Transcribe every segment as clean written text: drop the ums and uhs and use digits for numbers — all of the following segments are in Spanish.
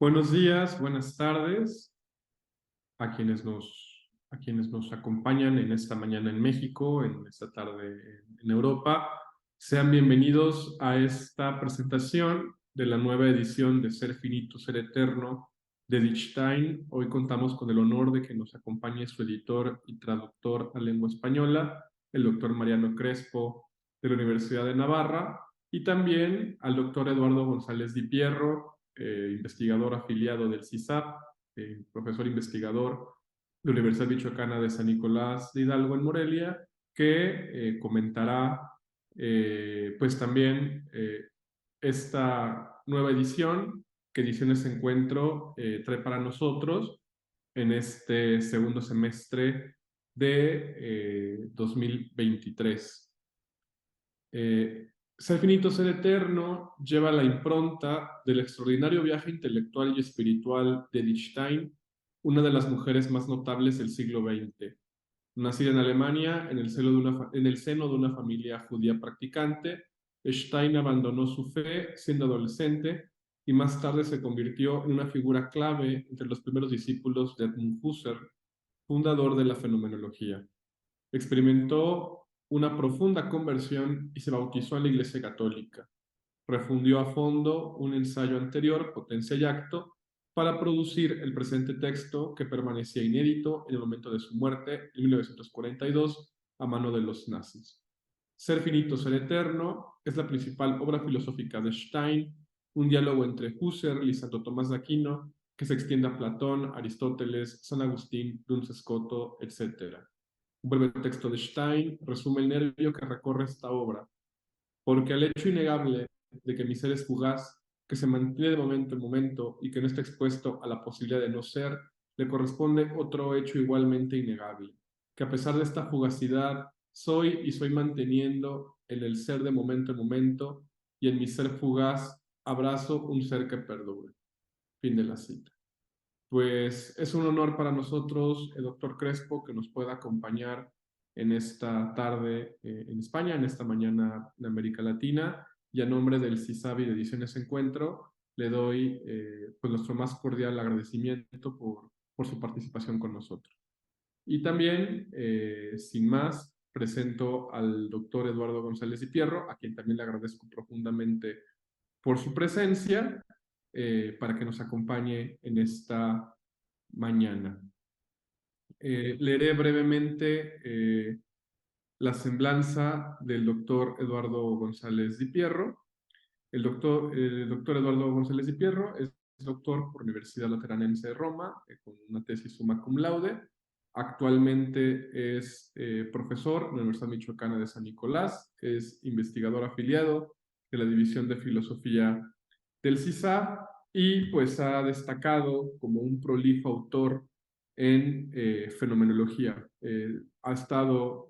Buenos días, buenas tardes a quienes nos acompañan en esta mañana en México, en esta tarde en Europa. Sean bienvenidos a esta presentación de la nueva edición de Ser Finito, Ser Eterno de Liechtenstein. Hoy contamos con el honor de que nos acompañe su editor y traductor a lengua española, el doctor Mariano Crespo, de la Universidad de Navarra, y también al doctor Eduardo González Di Pierro, investigador afiliado del CISAP, profesor investigador de la Universidad Michoacana de San Nicolás de Hidalgo en Morelia, que comentará pues también esta nueva edición que Ediciones Encuentro trae para nosotros en este segundo semestre de 2023. Ser finito, ser eterno lleva la impronta del extraordinario viaje intelectual y espiritual de Liechtenstein, una de las mujeres más notables del siglo XX. Nacida en Alemania, en el seno de una familia judía practicante, Stein abandonó su fe siendo adolescente y más tarde se convirtió en una figura clave entre los primeros discípulos de Edmund Husserl, fundador de la fenomenología. Experimentó una profunda conversión y se bautizó en la Iglesia Católica. Refundió a fondo un ensayo anterior, Potencia y Acto, para producir el presente texto que permanecía inédito en el momento de su muerte en 1942 a mano de los nazis. Ser finito, ser eterno es la principal obra filosófica de Stein, un diálogo entre Husserl y Santo Tomás de Aquino que se extiende a Platón, Aristóteles, San Agustín, Duns Scoto, etc. Un breve texto de Stein resume el nervio que recorre esta obra, porque al hecho innegable de que mi ser es fugaz, que se mantiene de momento en momento y que no está expuesto a la posibilidad de no ser, le corresponde otro hecho igualmente innegable, que a pesar de esta fugacidad, soy y soy manteniendo en el ser de momento en momento y en mi ser fugaz abrazo un ser que perdure. Fin de la cita. Pues es un honor para nosotros, el doctor Crespo, que nos pueda acompañar en esta tarde en España, en esta mañana en América Latina, y a nombre del CISABI de Ediciones Encuentro, le doy pues nuestro más cordial agradecimiento por su participación con nosotros. Y también, sin más, presento al doctor Eduardo González Di Pierro, a quien también le agradezco profundamente por su presencia, para que nos acompañe en esta mañana. Leeré brevemente la semblanza del doctor Eduardo González Di Pierro. El doctor Eduardo González Di Pierro es doctor por la Universidad Lateranense de Roma, con una tesis summa cum laude. Actualmente es profesor en la Universidad Michoacana de San Nicolás, es investigador afiliado de la División de Filosofía del CISA y pues ha destacado como un prolijo autor en fenomenología. Ha estado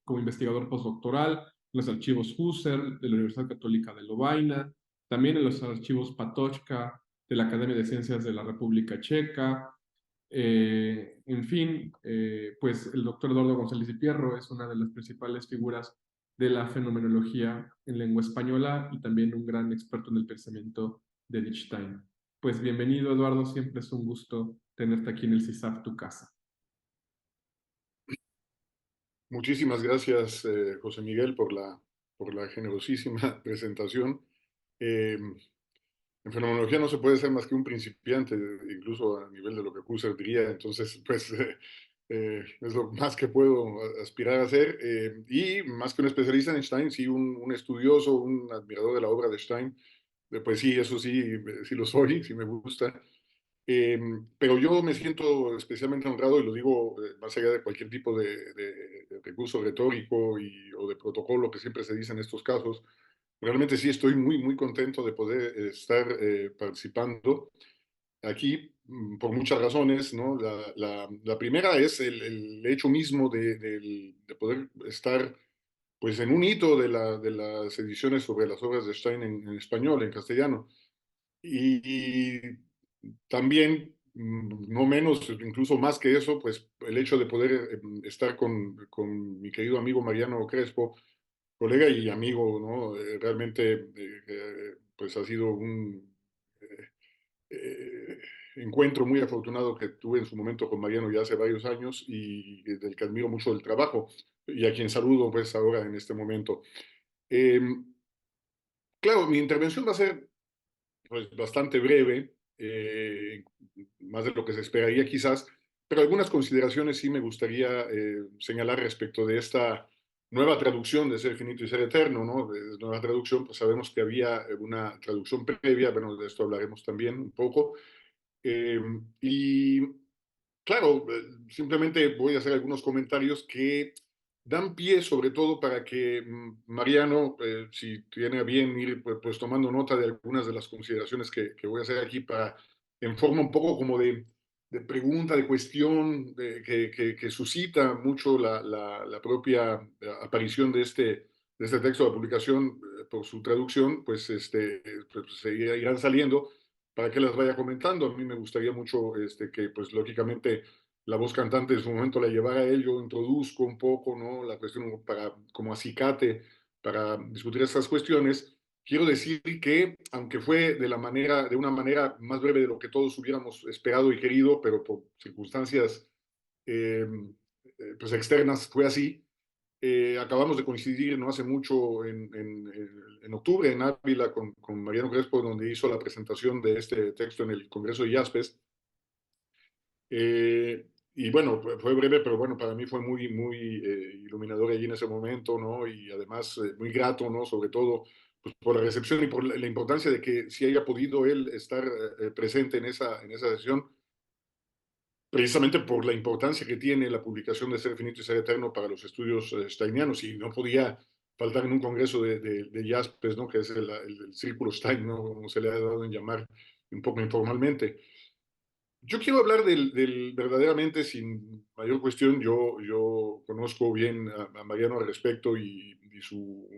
como investigador postdoctoral en los archivos Husserl de la Universidad Católica de Lovaina, también en los archivos Patočka de la Academia de Ciencias de la República Checa. En fin, pues el doctor Eduardo González Di Pierro es una de las principales figuras de la fenomenología en lengua española y también un gran experto en el pensamiento de Liechtenstein. Pues bienvenido, Eduardo, siempre es un gusto tenerte aquí en el CISAF, tu casa. Muchísimas gracias, José Miguel, por la generosísima presentación. En fenomenología no se puede ser más que un principiante, incluso a nivel de lo que Husserl diría, entonces, pues, es lo más que puedo aspirar a ser. Y más que un especialista en Stein, sí un estudioso, un admirador de la obra de Stein. Pues sí, eso sí, sí lo soy, sí me gusta. Pero yo me siento especialmente honrado, y lo digo más allá de cualquier tipo de recurso retórico o de protocolo que siempre se dice en estos casos. Realmente sí estoy muy, muy contento de poder estar participando aquí por muchas razones, ¿no? La primera es el hecho mismo de poder estar pues, en un hito de las ediciones sobre las obras de Stein en español, en castellano. Y también, no menos, incluso más que eso, pues el hecho de poder estar con mi querido amigo Mariano Crespo, colega y amigo, ¿no? Realmente, pues ha sido encuentro muy afortunado que tuve en su momento con Mariano ya hace varios años y del que admiro mucho el trabajo y a quien saludo pues ahora en este momento. Eh, claro, mi intervención va a ser pues bastante breve, más de lo que se esperaría quizás, pero algunas consideraciones sí me gustaría señalar respecto de esta nueva traducción de Ser finito y ser eterno, ¿no? De nueva traducción, pues sabemos que había una traducción previa, bueno, de esto hablaremos también un poco, eh, y claro, simplemente voy a hacer algunos comentarios que dan pie sobre todo para que Mariano, si tiene a bien ir pues, tomando nota de algunas de las consideraciones que voy a hacer aquí para, en forma un poco como de pregunta, de cuestión, que suscita mucho la propia aparición de este texto de la publicación por su traducción, pues, pues se irán saliendo para que las vaya comentando. A mí me gustaría mucho que, pues lógicamente, la voz cantante en su momento la llevara a él. Yo introduzco un poco, ¿no? La cuestión para, como acicate para discutir estas cuestiones. Quiero decir que, aunque fue de una manera más breve de lo que todos hubiéramos esperado y querido, pero por circunstancias eh, pues externas fue así, acabamos de coincidir no hace mucho en octubre en Ávila con Mariano Crespo, donde hizo la presentación de este texto en el Congreso de Yaspes. Y bueno, fue breve, pero bueno, para mí fue muy iluminador allí en ese momento, ¿no? Y además muy grato, ¿no? Sobre todo pues, por la recepción y por la importancia de que si haya podido él estar presente en esa sesión, precisamente por la importancia que tiene la publicación de Ser finito y ser eterno para los estudios steinianos, y no podía faltar en un congreso de Jaspers, ¿no? Que es el Círculo Stein, ¿no? Como se le ha dado en llamar un poco informalmente. Yo quiero hablar verdaderamente, sin mayor cuestión, yo conozco bien a Mariano al respecto y su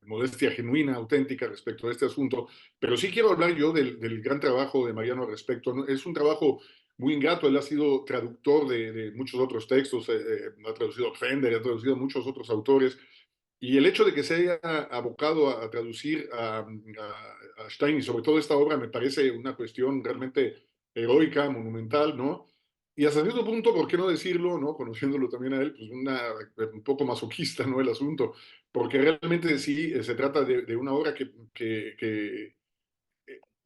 modestia genuina, auténtica respecto a este asunto, pero sí quiero hablar yo del gran trabajo de Mariano al respecto. ¿No? Es un trabajo muy ingrato, él ha sido traductor de muchos otros textos, ha traducido a Fender, ha traducido a muchos otros autores, y el hecho de que se haya abocado a traducir a Stein y sobre todo esta obra me parece una cuestión realmente heroica, monumental, ¿no? Y hasta cierto punto, ¿por qué no decirlo, no? Conociéndolo también a él, pues un poco masoquista, ¿no? El asunto, porque realmente sí se trata de una obra que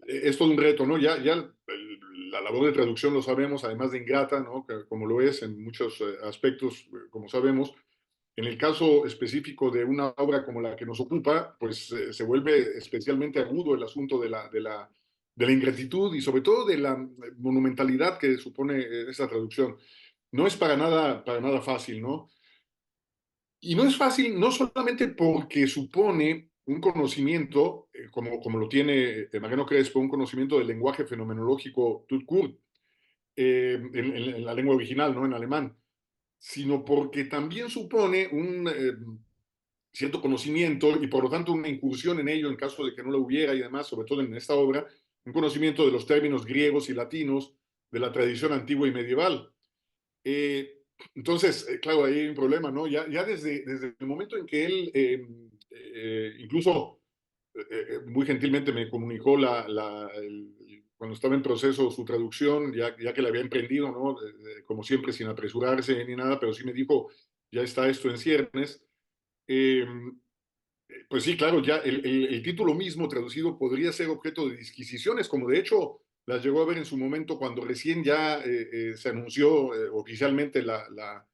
es todo un reto, ¿no? La labor de traducción lo sabemos, además de ingrata, ¿no? Que, como lo es en muchos aspectos, como sabemos. En el caso específico de una obra como la que nos ocupa, pues se vuelve especialmente agudo el asunto de la ingratitud y sobre todo de la monumentalidad que supone esa traducción. No es para nada fácil, ¿no? Y no es fácil no solamente porque supone un conocimiento, como lo tiene Mariano Crespo, un conocimiento del lenguaje fenomenológico Tutkurt, en la lengua original, ¿no? En alemán, sino porque también supone un cierto conocimiento y por lo tanto una incursión en ello en caso de que no lo hubiera y demás, sobre todo en esta obra, un conocimiento de los términos griegos y latinos de la tradición antigua y medieval. Entonces, claro, ahí hay un problema, ¿no? Ya desde el momento en que él incluso muy gentilmente me comunicó cuando estaba en proceso su traducción, ya que la había emprendido, ¿no? Como siempre, sin apresurarse ni nada, pero sí me dijo, ya está esto en ciernes. Eh, pues sí, claro, ya el título mismo traducido podría ser objeto de disquisiciones, como de hecho las llegó a ver en su momento cuando recién ya se anunció oficialmente la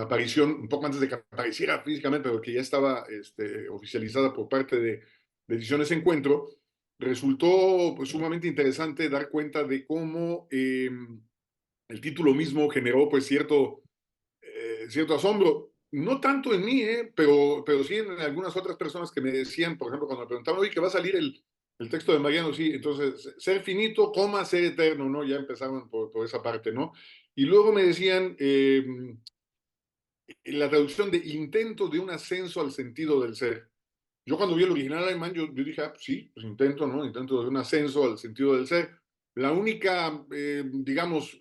aparición, un poco antes de que apareciera físicamente, pero que ya estaba oficializada por parte de Ediciones Encuentro. Resultó pues, sumamente interesante dar cuenta de cómo el título mismo generó pues cierto asombro. No tanto en mí, pero sí en algunas otras personas que me decían, por ejemplo, cuando me preguntaban, oye, que va a salir el texto de Mariano, sí, entonces, ser finito, coma, ser eterno, ¿no? Ya empezaron por esa parte, ¿no? Y luego me decían, la traducción de intento de un ascenso al sentido del ser. Yo cuando vi el original alemán, yo dije, ah, pues sí, pues intento, ¿no? Intento de un ascenso al sentido del ser. La única, digamos,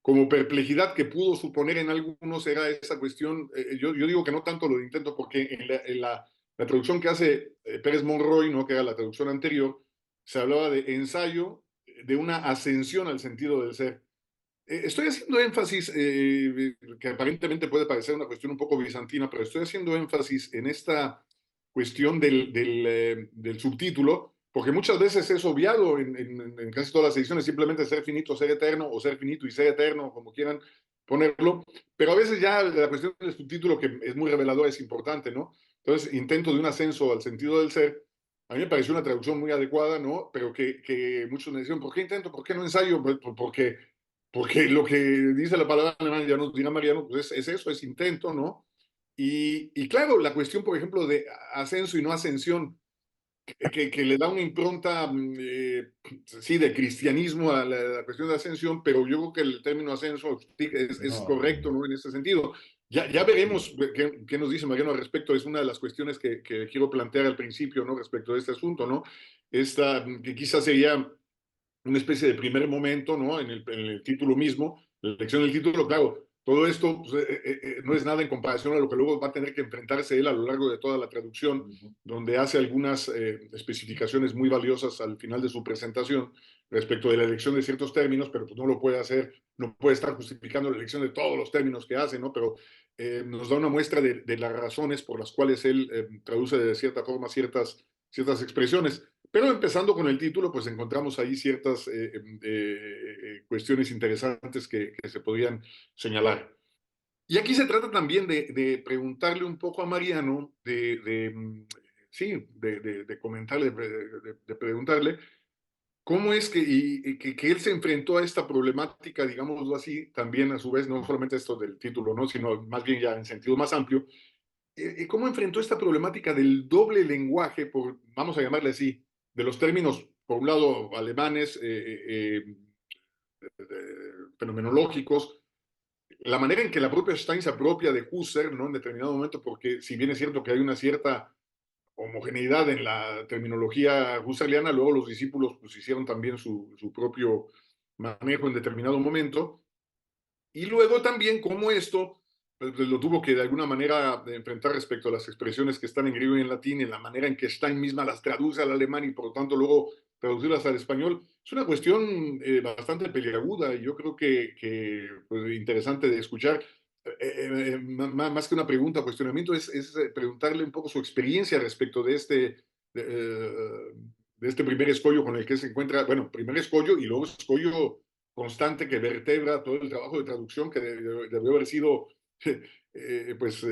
como perplejidad que pudo suponer en algunos era esa cuestión, yo digo que no tanto lo de intento, porque la traducción que hace Pérez Monroy, ¿no? Que era la traducción anterior, se hablaba de ensayo, de una ascensión al sentido del ser. Estoy haciendo énfasis, que aparentemente puede parecer una cuestión un poco bizantina, pero estoy haciendo énfasis en esta cuestión del subtítulo, porque muchas veces es obviado en casi todas las ediciones, simplemente ser finito, ser eterno, o ser finito y ser eterno, como quieran ponerlo, pero a veces ya la cuestión del subtítulo, que es muy revelador, es importante, ¿no? Entonces, intento de un ascenso al sentido del ser. A mí me pareció una traducción muy adecuada, ¿no? Pero que muchos me decían, ¿por qué intento? ¿Por qué no ensayo? Pues, porque lo que dice la palabra alemana, ya nos dirá Mariano, pues es eso, es intento, ¿no? Y claro, la cuestión, por ejemplo, de ascenso y no ascensión, que le da una impronta, sí, de cristianismo a la cuestión de ascensión, pero yo creo que el término ascenso es correcto, ¿no? En ese sentido. Ya veremos qué nos dice Mariano al respecto. Es una de las cuestiones que quiero plantear al principio, ¿no? Respecto de este asunto, ¿no? Esta, que quizás sería una especie de primer momento, ¿no? En el título mismo, la elección del título, claro, todo esto pues, no es nada en comparación a lo que luego va a tener que enfrentarse él a lo largo de toda la traducción, donde hace algunas especificaciones muy valiosas al final de su presentación respecto de la elección de ciertos términos, pero pues no lo puede hacer, no puede estar justificando la elección de todos los términos que hace, ¿no? Pero nos da una muestra de las razones por las cuales él traduce de cierta forma ciertas expresiones. Pero empezando con el título, pues encontramos ahí ciertas cuestiones interesantes que se podrían señalar. Y aquí se trata también de preguntarle un poco a Mariano, sí, de comentarle, de preguntarle cómo es que él se enfrentó a esta problemática, digámoslo así, también a su vez, no solamente esto del título, ¿no? Sino más bien ya en sentido más amplio, cómo enfrentó esta problemática del doble lenguaje, vamos a llamarle así, de los términos, por un lado, alemanes, fenomenológicos, la manera en que la propia Stein se apropia de Husserl, ¿no? En determinado momento, porque si bien es cierto que hay una cierta homogeneidad en la terminología husserliana, luego los discípulos pues, hicieron también su propio manejo en determinado momento, y luego también cómo esto pues, lo tuvo que de alguna manera enfrentar respecto a las expresiones que están en griego y en latín, en la manera en que Stein misma las traduce al alemán y por lo tanto luego traducirlas al español. Es una cuestión bastante peliaguda y yo creo que pues, interesante de escuchar. Más que una pregunta o cuestionamiento, es preguntarle un poco su experiencia respecto de este primer escollo con el que se encuentra, bueno, primer escollo y luego escollo constante que vertebra todo el trabajo de traducción que debió haber sido, pues,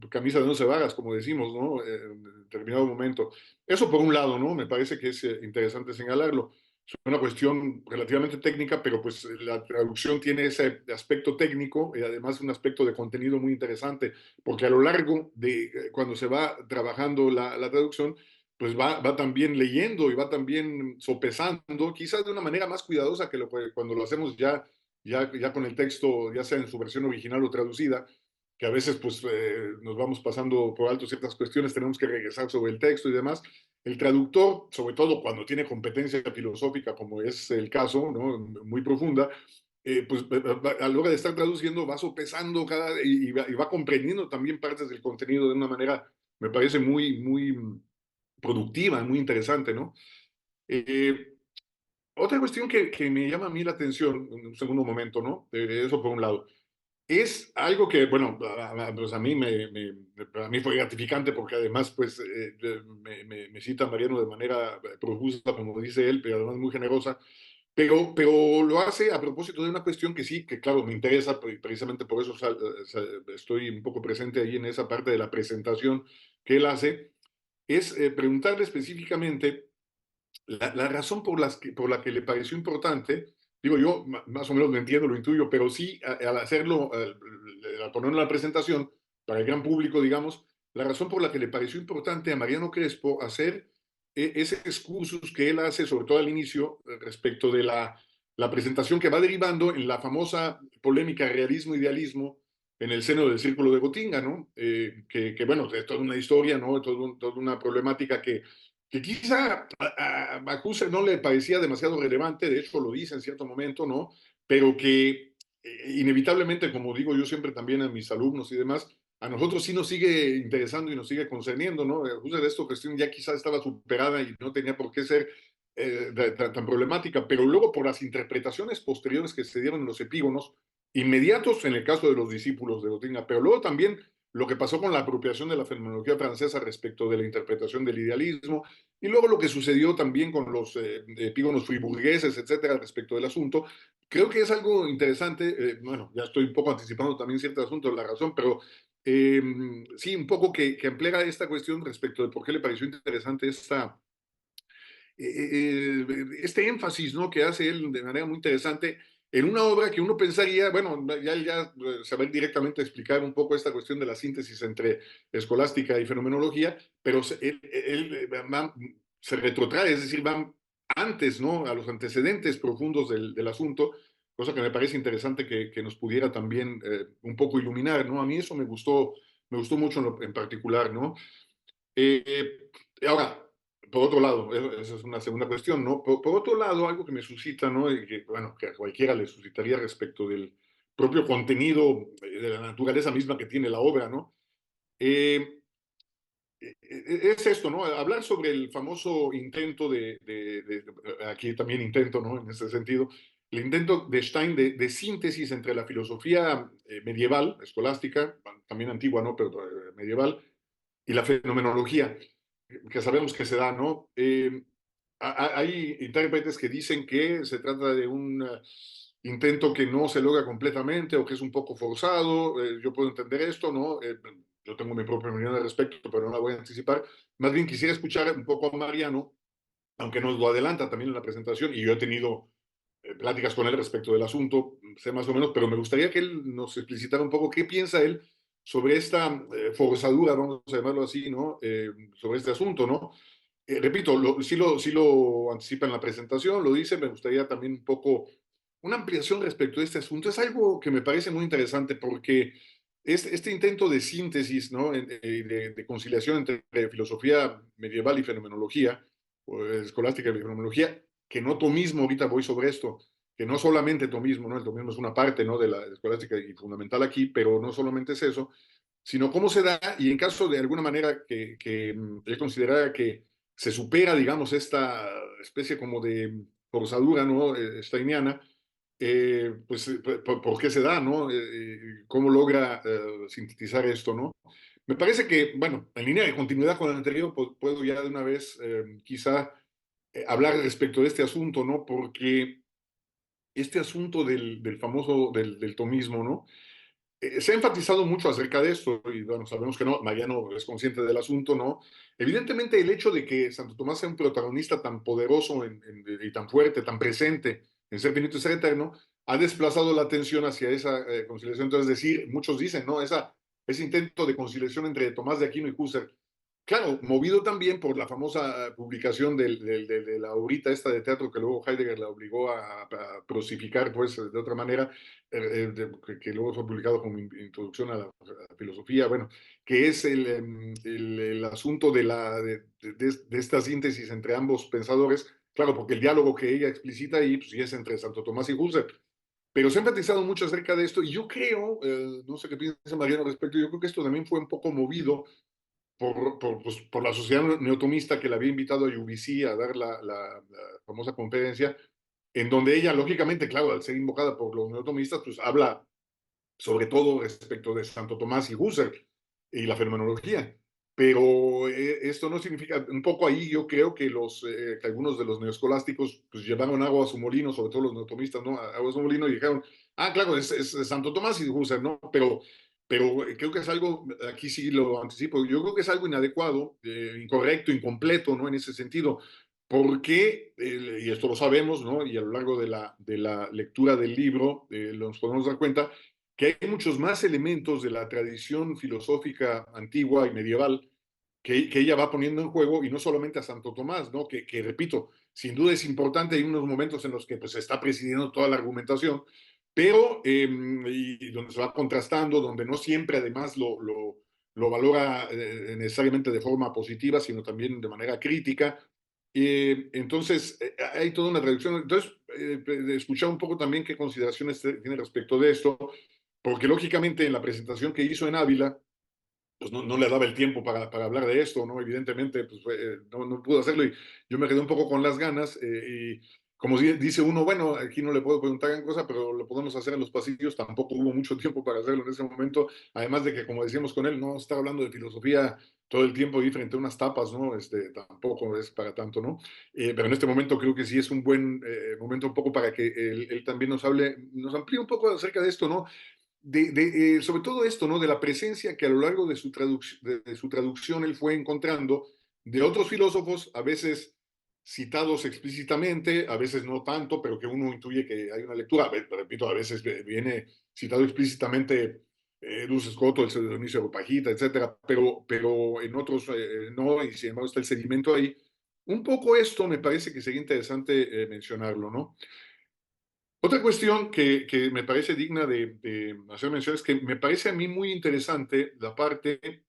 camisa de 11 varas, como decimos, ¿no? En determinado momento. Eso por un lado, ¿no? Me parece que es interesante señalarlo. Es una cuestión relativamente técnica, pero pues la traducción tiene ese aspecto técnico y además un aspecto de contenido muy interesante, porque a lo largo de cuando se va trabajando la traducción, pues va también leyendo y va también sopesando, quizás de una manera más cuidadosa que cuando lo hacemos ya con el texto, ya sea en su versión original o traducida, que a veces pues nos vamos pasando por alto ciertas cuestiones, tenemos que regresar sobre el texto y demás. El traductor, sobre todo cuando tiene competencia filosófica, como es el caso, ¿no? Muy profunda, pues a la hora de estar traduciendo va sopesando y va comprendiendo también partes del contenido de una manera, me parece muy productiva, muy interesante, ¿no? Eh, Otra cuestión que me llama a mí la atención, en un segundo momento, ¿no? Eso por un lado. Es algo que, bueno, pues a mí fue gratificante porque además, pues, me cita Mariano de manera profusa, como dice él, pero además muy generosa, pero lo hace a propósito de una cuestión que sí, que claro, me interesa, precisamente por eso estoy un poco presente ahí en esa parte de la presentación que él hace, es preguntarle específicamente la razón por la que le pareció importante, digo yo, más o menos lo entiendo, lo intuyo, pero sí al hacerlo, al ponerlo en la presentación para el gran público, digamos, la razón por la que le pareció importante a Mariano Crespo hacer ese excursus que él hace, sobre todo al inicio, respecto de la presentación que va derivando en la famosa polémica realismo-idealismo en el seno del Círculo de Gotinga, ¿no? Bueno, es toda una historia, ¿no? Toda una problemática que quizá a Husserl no le parecía demasiado relevante, de hecho lo dice en cierto momento, ¿no? Pero que inevitablemente, como digo yo siempre también a mis alumnos y demás, a nosotros sí nos sigue interesando y nos sigue concerniendo, ¿no? Husserl esta cuestión ya quizás estaba superada y no tenía por qué ser tan problemática, pero luego por las interpretaciones posteriores que se dieron en los epígonos, inmediatos en el caso de los discípulos de Gotinga, pero luego también lo que pasó con la apropiación de la fenomenología francesa respecto de la interpretación del idealismo, y luego lo que sucedió también con los epígonos friburgueses, etcétera, respecto del asunto, creo que es algo interesante. Bueno, ya estoy un poco anticipando también ciertos asuntos de la razón, pero eh, sí, un poco que ampliara esta cuestión respecto de por qué le pareció interesante este énfasis, ¿no?, que hace él de manera muy interesante en una obra que uno pensaría, bueno, ya saber directamente explicar un poco esta cuestión de la síntesis entre escolástica y fenomenología, pero se retrotrae, es decir, va antes, ¿no?, a los antecedentes profundos del asunto, cosa que me parece interesante que nos pudiera también un poco iluminar, ¿no? A mí eso me gustó mucho en particular, ¿no? Ahora, por otro lado, esa es una segunda cuestión, ¿no? Por otro lado, algo que me suscita, ¿no? Y que, bueno, que a cualquiera le suscitaría respecto del propio contenido de la naturaleza misma que tiene la obra, ¿no? Eh, es esto, ¿no? Hablar sobre el famoso intento aquí también intento, ¿no? En ese sentido, el intento de Stein de síntesis entre la filosofía medieval, escolástica, también antigua, ¿no? Pero medieval, y la fenomenología, que sabemos que se da, ¿no? Hay intérpretes que dicen que se trata de un intento que no se logra completamente o que es un poco forzado. Yo puedo entender esto, ¿no? Yo tengo mi propia opinión al respecto, pero no la voy a anticipar. Más bien quisiera escuchar un poco a Mariano, aunque nos lo adelanta también en la presentación, y yo he tenido pláticas con él respecto del asunto, sé más o menos, pero me gustaría que él nos explicitara un poco qué piensa él sobre esta forzadura, vamos a llamarlo así, ¿no? Sobre este asunto, ¿no? Repito, sí lo anticipa en la presentación, lo dice, me gustaría también un poco una ampliación respecto a este asunto. Es algo que me parece muy interesante porque este intento de síntesis, ¿no?, de conciliación entre filosofía medieval y fenomenología, o escolástica y fenomenología, que no tomismo, ahorita voy sobre esto, que no solamente tomismo, ¿no? El tomismo es una parte, ¿no?, de la escolástica y fundamental aquí, pero no solamente es eso, sino cómo se da, y en caso de alguna manera que él considerara que se supera, digamos, esta especie como de forzadura, ¿no?, steiniana, pues, ¿por qué se da, no? ¿Cómo logra sintetizar esto, no? Me parece que, bueno, en línea de continuidad con el anterior, pues, puedo ya de una vez quizá hablar respecto de este asunto, ¿no? Porque este asunto del famoso, del tomismo, ¿no? Se ha enfatizado mucho acerca de esto, y bueno, sabemos que no, Mariano es consciente del asunto, ¿no? Evidentemente el hecho de que Santo Tomás sea un protagonista tan poderoso y tan fuerte, tan presente en Ser finito y ser eterno, ha desplazado la atención hacia esa conciliación. Entonces, decir, muchos dicen, ¿no? Ese intento de conciliación entre Tomás de Aquino y Husserl, claro, movido también por la famosa publicación de la obrita esta de teatro que luego Heidegger la obligó a prosificar, pues, de otra manera, que luego fue publicado como introducción a la filosofía, bueno, que es el asunto de esta síntesis entre ambos pensadores, claro, porque el diálogo que ella explicita ahí, pues sí es entre Santo Tomás y Husserl, pero se ha enfatizado mucho acerca de esto, y yo creo, no sé qué piensa Mariano al respecto, yo creo que esto también fue un poco movido por la sociedad neotomista que la había invitado a UBC a dar la famosa conferencia, en donde ella, lógicamente, claro, al ser invocada por los neotomistas, pues habla sobre todo respecto de Santo Tomás y Husserl y la fenomenología. Pero esto no significa, un poco ahí yo creo que algunos de los neoscolásticos pues llevaron agua a su molino, sobre todo los neotomistas, ¿no? Agua a su molino y dijeron, ah, claro, es Santo Tomás y Husserl, ¿no? Pero creo que es algo, aquí sí lo anticipo, yo creo que es algo inadecuado, incorrecto, incompleto, ¿no? En ese sentido, porque, y esto lo sabemos, ¿no? Y a lo largo de la lectura del libro nos podemos dar cuenta que hay muchos más elementos de la tradición filosófica antigua y medieval que ella va poniendo en juego, y no solamente a Santo Tomás, ¿no? Que repito, sin duda es importante, hay unos momentos en los que pues, se está presidiendo toda la argumentación, pero y donde se va contrastando, donde no siempre además lo valora necesariamente de forma positiva, sino también de manera crítica. Entonces, hay toda una traducción. Entonces, escuchar un poco también qué consideraciones tiene respecto de esto, porque lógicamente en la presentación que hizo en Ávila, pues no le daba el tiempo para hablar de esto, ¿no? Evidentemente, pues no pudo hacerlo y yo me quedé un poco con las ganas. Y como dice uno, bueno, aquí no le puedo preguntar en cosa, pero lo podemos hacer en los pasillos. Tampoco hubo mucho tiempo para hacerlo en ese momento. Además de que, como decíamos con él, no estar hablando de filosofía todo el tiempo ahí frente a unas tapas, ¿no? Tampoco es para tanto, ¿no? Pero en este momento creo que sí es un buen momento un poco para que él también nos hable, nos amplíe un poco acerca de esto, ¿no? Sobre todo esto, ¿no? De la presencia que a lo largo de de su traducción él fue encontrando de otros filósofos, a veces citados explícitamente, a veces no tanto, pero que uno intuye que hay una lectura. Repito, a veces viene citado explícitamente Luz Escoto, el Dionisio Ropajita, etcétera, pero en otros no, y sin embargo está el sedimento ahí. Un poco esto me parece que sería interesante mencionarlo, ¿no? Otra cuestión que me parece digna de hacer mención es que me parece a mí muy interesante la parte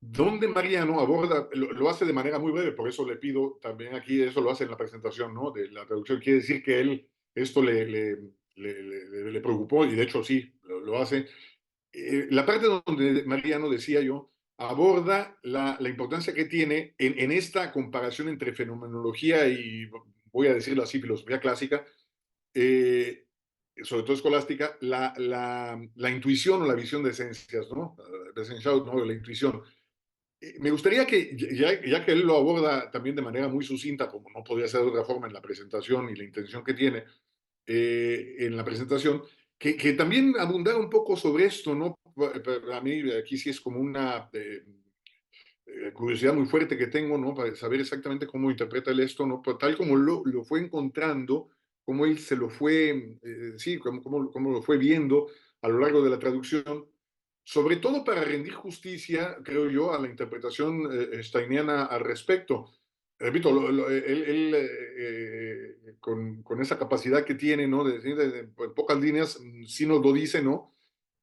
donde Mariano aborda, lo hace de manera muy breve, por eso le pido también aquí, eso lo hace en la presentación, ¿no? De la traducción, quiere decir que él, esto le preocupó y de hecho sí, lo hace. La parte donde Mariano, decía yo, aborda la importancia que tiene en esta comparación entre fenomenología y, voy a decirlo así, filosofía clásica, eh, sobre todo escolástica, la intuición o la visión de esencias, ¿no? Wesenschaft, ¿no? La intuición. Me gustaría que, ya que él lo aborda también de manera muy sucinta, como no podría ser de otra forma en la presentación y la intención que tiene en la presentación, que también abundara un poco sobre esto, ¿no? Para mí aquí sí es como una curiosidad muy fuerte que tengo, ¿no? Para saber exactamente cómo interpreta él esto, ¿no? Pero tal como lo fue encontrando, cómo él se lo fue, sí, cómo lo fue viendo a lo largo de la traducción, sobre todo para rendir justicia, creo yo, a la interpretación steiniana al respecto. Repito, él con esa capacidad que tiene, ¿no? De decir en pocas líneas, sí nos lo dice, ¿no?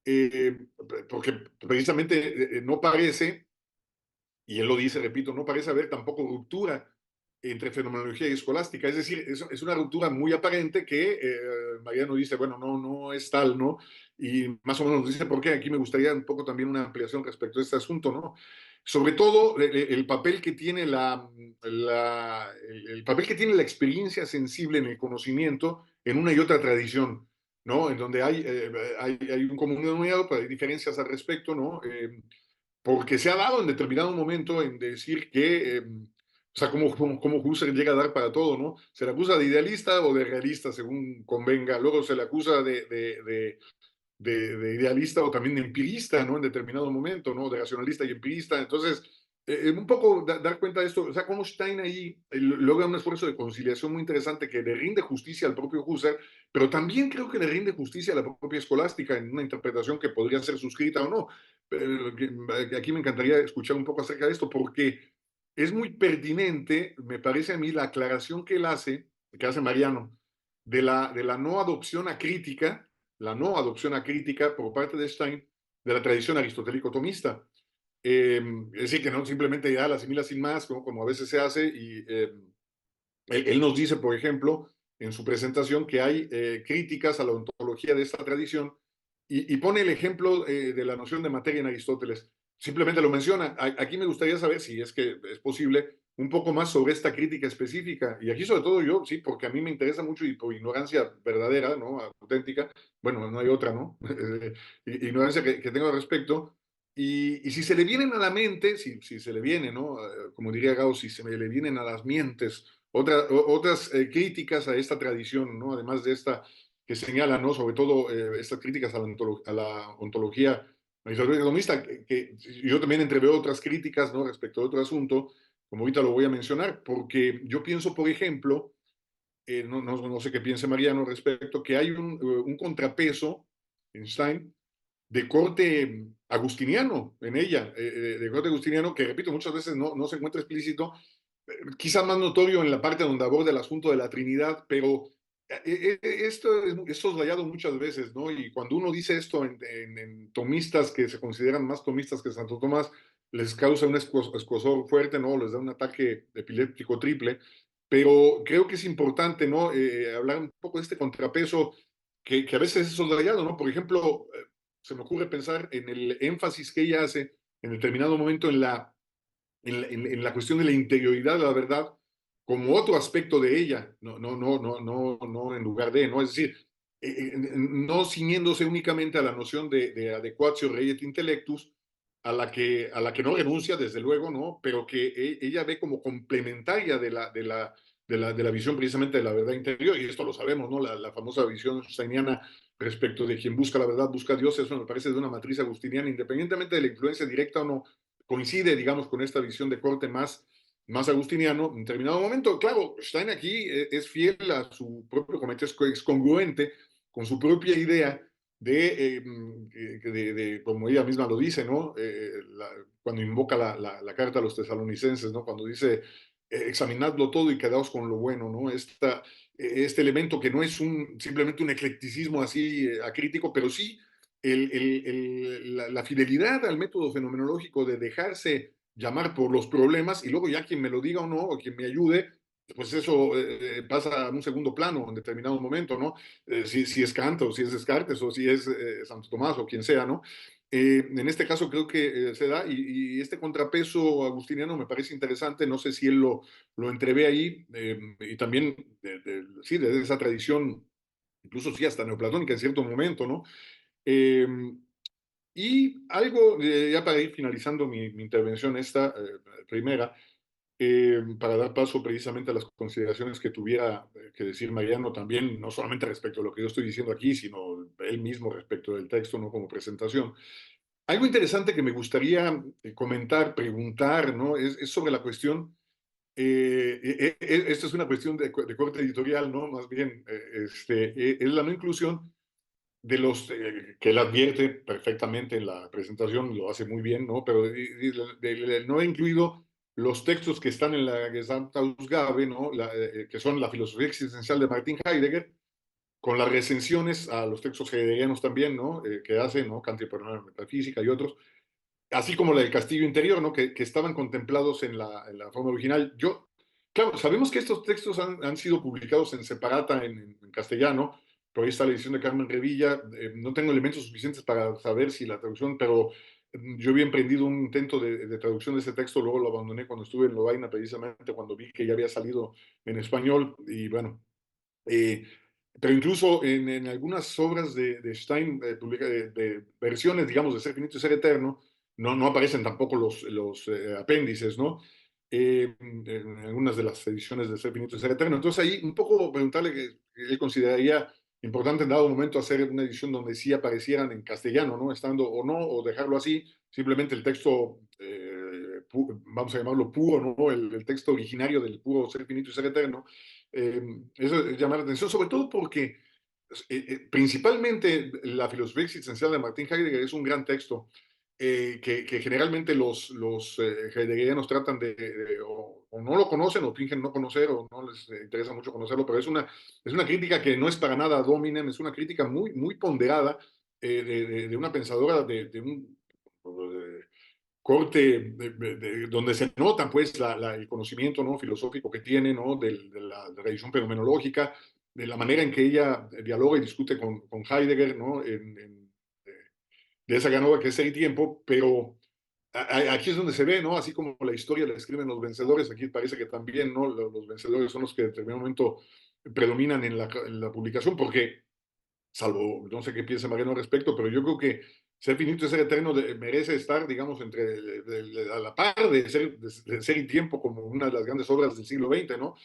Eh, Porque precisamente no parece, y él lo dice, repito, no parece haber tampoco ruptura entre fenomenología y escolástica. Es decir, es una ruptura muy aparente que Mariano dice, bueno, no es tal, ¿no? Y más o menos nos dice por qué. Aquí me gustaría un poco también una ampliación respecto a este asunto, ¿no? Sobre todo el papel que tiene el papel que tiene la experiencia sensible en el conocimiento en una y otra tradición, ¿no? En donde hay un común denominador, pero hay diferencias al respecto, ¿no? Porque se ha dado en determinado momento en decir que, o sea, como Husserl llega a dar para todo, ¿no? Se le acusa de idealista o de realista, según convenga. Luego se le acusa de idealista o también de empirista, ¿no? En determinado momento, ¿no? De racionalista y empirista. Entonces, un poco dar cuenta de esto, o sea, cómo Stein ahí logra un esfuerzo de conciliación muy interesante que le rinde justicia al propio Husserl, pero también creo que le rinde justicia a la propia escolástica en una interpretación que podría ser suscrita o no. Aquí me encantaría escuchar un poco acerca de esto, porque es muy pertinente, me parece a mí, la aclaración que hace Mariano, de la no adopción acrítica, la no adopción acrítica por parte de Stein de la tradición aristotélico-tomista. Es decir, que no simplemente ya la asimila sin más, como a veces se hace, y él nos dice, por ejemplo, en su presentación que hay críticas a la ontología de esta tradición y pone el ejemplo de la noción de materia en Aristóteles. Simplemente lo menciona. Aquí me gustaría saber, si es que es posible, un poco más sobre esta crítica específica. Y aquí sobre todo yo, sí, porque a mí me interesa mucho y por ignorancia verdadera, ¿no? Auténtica, bueno, no hay otra, ¿no? Ignorancia que tengo al respecto. Y si se le vienen a la mente, si se le viene, ¿no? Como diría Gauss, si se me le vienen a las mientes otras críticas a esta tradición, ¿no? Además de esta que señala, ¿no? Sobre todo estas críticas a a la ontología aristotélica, que yo también entreveo otras críticas, ¿no? Respecto a otro asunto, como ahorita lo voy a mencionar, porque yo pienso, por ejemplo, no sé qué piense Mariano al respecto, que hay un contrapeso en Stein de corte agustiniano en ella, de corte agustiniano, que repito, muchas veces no se encuentra explícito, quizás más notorio en la parte donde aborda el asunto de la Trinidad, pero esto es soslayado muchas veces, ¿no? Y cuando uno dice esto en tomistas que se consideran más tomistas que Santo Tomás, les causa un escozor fuerte, ¿no? Les da un ataque epiléptico triple, pero creo que es importante, ¿no? Hablar un poco de este contrapeso que a veces es soslayado, ¿no? Por ejemplo, se me ocurre pensar en el énfasis que ella hace en determinado momento en la cuestión de la interioridad de la verdad como otro aspecto de ella, no en lugar de, ¿no? Es decir, no ciñéndose únicamente a la noción de adequatio reiet intellectus, a la que no renuncia, desde luego, ¿no? Pero que ella ve como complementaria de la visión precisamente de la verdad interior, y esto lo sabemos, ¿no? La famosa visión steiniana respecto de quien busca la verdad, busca a Dios, eso me parece de una matriz agustiniana, independientemente de la influencia directa o no, coincide, digamos, con esta visión de corte más agustiniano. En determinado momento, claro, Stein aquí es fiel a su propio comentario, es congruente con su propia idea como ella misma lo dice, ¿no? Cuando invoca la carta a los tesalonicenses, ¿no? Cuando dice, examinadlo todo y quedaos con lo bueno, ¿no? Este elemento que no es simplemente un eclecticismo así acrítico, pero sí la fidelidad al método fenomenológico de dejarse llamar por los problemas y luego ya quien me lo diga o no, o quien me ayude, pues eso pasa a un segundo plano en determinado momento, ¿no? Si es Kant o si es Descartes o si es Santo Tomás o quien sea, ¿no? En este caso creo que se da y este contrapeso agustiniano me parece interesante, no sé si él lo entrevé ahí y también sí, de esa tradición, incluso sí hasta neoplatónica en cierto momento, ¿no? Eh, y algo, ya para ir finalizando mi intervención, esta primera, para dar paso precisamente a las consideraciones que tuviera que decir Mariano también, no solamente respecto a lo que yo estoy diciendo aquí, sino él mismo respecto del texto, ¿no? Como presentación. Algo interesante que me gustaría comentar, preguntar, ¿no? Es sobre la cuestión, esta es una cuestión de corte editorial, ¿no? Más bien, es la no inclusión de los que él advierte perfectamente en la presentación, lo hace muy bien, ¿no? Pero no he incluido los textos que están en la Gesamtausgabe, ¿no? Que son la filosofía existencial de Martin Heidegger, con las recensiones a los textos heideggerianos también, ¿no? Que hace, ¿no? Kant y Metafísica y otros, así como la del Castillo Interior, ¿no? Que estaban contemplados en la forma original. Claro, sabemos que estos textos han sido publicados en separata en castellano, por ahí está la edición de Carmen Revilla. No tengo elementos suficientes para saber si la traducción, pero yo había emprendido un intento de traducción de ese texto, luego lo abandoné cuando estuve en Lovaina, precisamente cuando vi que ya había salido en español, y bueno, eh, pero incluso en algunas obras de Stein, de versiones, digamos, de Ser finito y Ser eterno, no aparecen tampoco los apéndices, ¿no? En algunas de las ediciones de Ser finito y Ser eterno. Entonces ahí un poco preguntarle que él consideraría importante en dado momento hacer una edición donde sí aparecieran en castellano, ¿no? Estando o no, o dejarlo así, simplemente el texto, vamos a llamarlo puro, ¿no? El texto originario del puro Ser finito y Ser eterno. Eso es llamar la atención, sobre todo porque principalmente la filosofía existencial de Martin Heidegger es un gran texto que generalmente los heideggerianos tratan o no lo conocen o fingen no conocer o no les interesa mucho conocerlo, pero es una crítica que no es para nada ad hominem, es una crítica muy ponderada de una pensadora de un corte donde se nota pues el conocimiento, ¿no? Filosófico que tiene, ¿no? De la tradición fenomenológica, de la manera en que ella dialoga y discute con Heidegger, ¿no? De esa gran obra que es El Tiempo, pero aquí es donde se ve, ¿no? Así como la historia la escriben los vencedores, aquí parece que también, ¿no? Los vencedores son los que en determinado momento predominan en la publicación, porque salvo, no sé qué piensa Mariano al respecto, pero yo creo que Ser finito y ser eterno merece estar, digamos, a la par de ser y tiempo como una de las grandes obras del siglo XX, ¿no?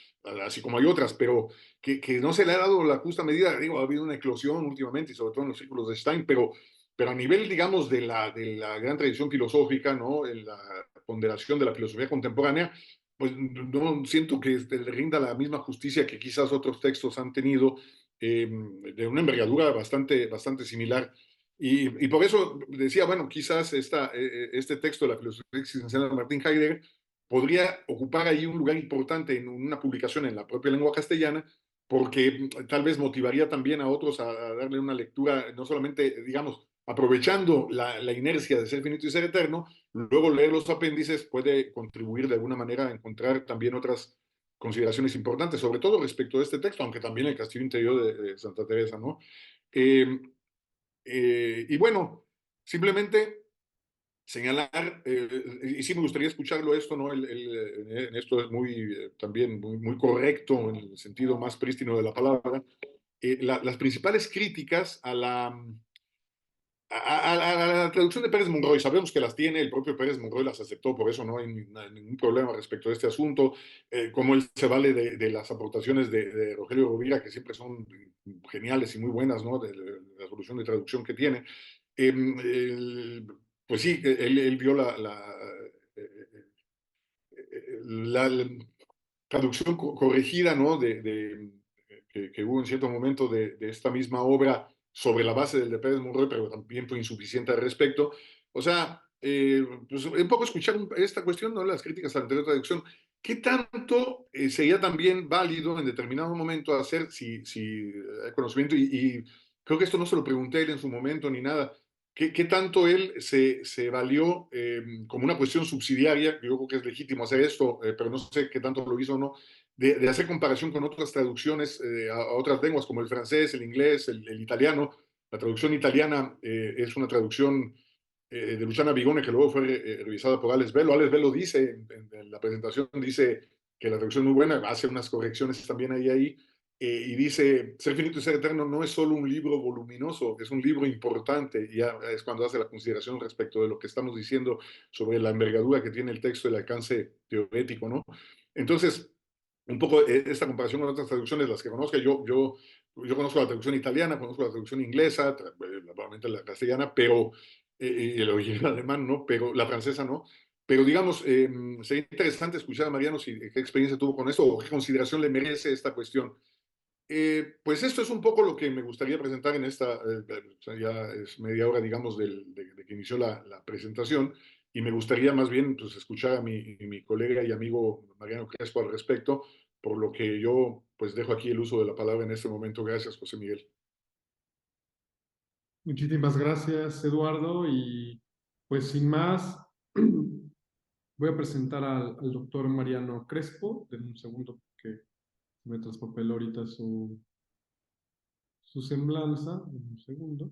Así como hay otras, pero que no se le ha dado la justa medida. Digo, ha habido una eclosión últimamente, y sobre todo en los círculos de Stein, pero a nivel, digamos, de la gran tradición filosófica, ¿no? En la ponderación de la filosofía contemporánea, pues no siento que le rinda la misma justicia que quizás otros textos han tenido de una envergadura bastante similar. Y por eso decía, bueno, quizás este texto de la filosofía existencial de Martin Heidegger podría ocupar ahí un lugar importante en una publicación en la propia lengua castellana, porque tal vez motivaría también a otros a darle una lectura, no solamente, digamos, aprovechando la inercia de ser finito y ser eterno, luego leer los apéndices puede contribuir de alguna manera a encontrar también otras consideraciones importantes, sobre todo respecto a este texto, aunque también el Castillo Interior de Santa Teresa, ¿no? Y bueno, Simplemente señalar, y sí me gustaría escucharlo esto, ¿no? En esto es muy, también muy correcto en el sentido más prístino de la palabra, las principales críticas a la traducción de Pérez Monroy. Sabemos que las tiene, el propio Pérez Monroy las aceptó, por eso no hay ningún problema respecto a este asunto, cómo él se vale de las aportaciones de Rogelio Rovira, que siempre son geniales y muy buenas, ¿no? De la solución de traducción que tiene. Pues sí, él vio la traducción corregida, ¿no? Que hubo en cierto momento de esta misma obra sobre la base del de Pérez Monroy, pero también fue insuficiente al respecto. O sea, pues un poco escuchar esta cuestión, ¿no? Las críticas a la anterior traducción. ¿Qué tanto sería también válido en determinado momento hacer, si hay conocimiento, y creo que esto no se lo pregunté a él en su momento ni nada, qué tanto él se valió como una cuestión subsidiaria, yo creo que es legítimo hacer esto, pero no sé qué tanto lo hizo o no, de hacer comparación con otras traducciones a otras lenguas como el francés, el inglés, el italiano? La traducción italiana es una traducción de Luciana Vigone, que luego fue revisada por Alex Bello. Alex Bello dice, en la presentación, dice que la traducción es muy buena, hace unas correcciones también ahí, y dice, Ser finito y ser eterno no es solo un libro voluminoso, es un libro importante, y ya es cuando hace la consideración respecto de lo que estamos diciendo sobre la envergadura que tiene el texto, el alcance teorético, ¿no? Entonces, un poco esta comparación con otras traducciones, las que conozco, yo conozco la traducción italiana, conozco la traducción inglesa, probablemente la castellana, pero el original alemán, ¿no? Pero la francesa no. Pero digamos, sería interesante escuchar a Mariano si, qué experiencia tuvo con esto o qué consideración le merece esta cuestión. Pues esto es un poco lo que me gustaría presentar en esta, o sea, ya es media hora, digamos, de que inició la presentación, y me gustaría más bien pues, escuchar a mi colega y amigo Mariano Crespo al respecto, por lo que yo pues dejo aquí el uso de la palabra en este momento. Gracias, José Miguel. Muchísimas gracias, Eduardo. Y pues sin más, voy a presentar al doctor Mariano Crespo. Denme un segundo que me traspapeló ahorita su semblanza. Denme un segundo.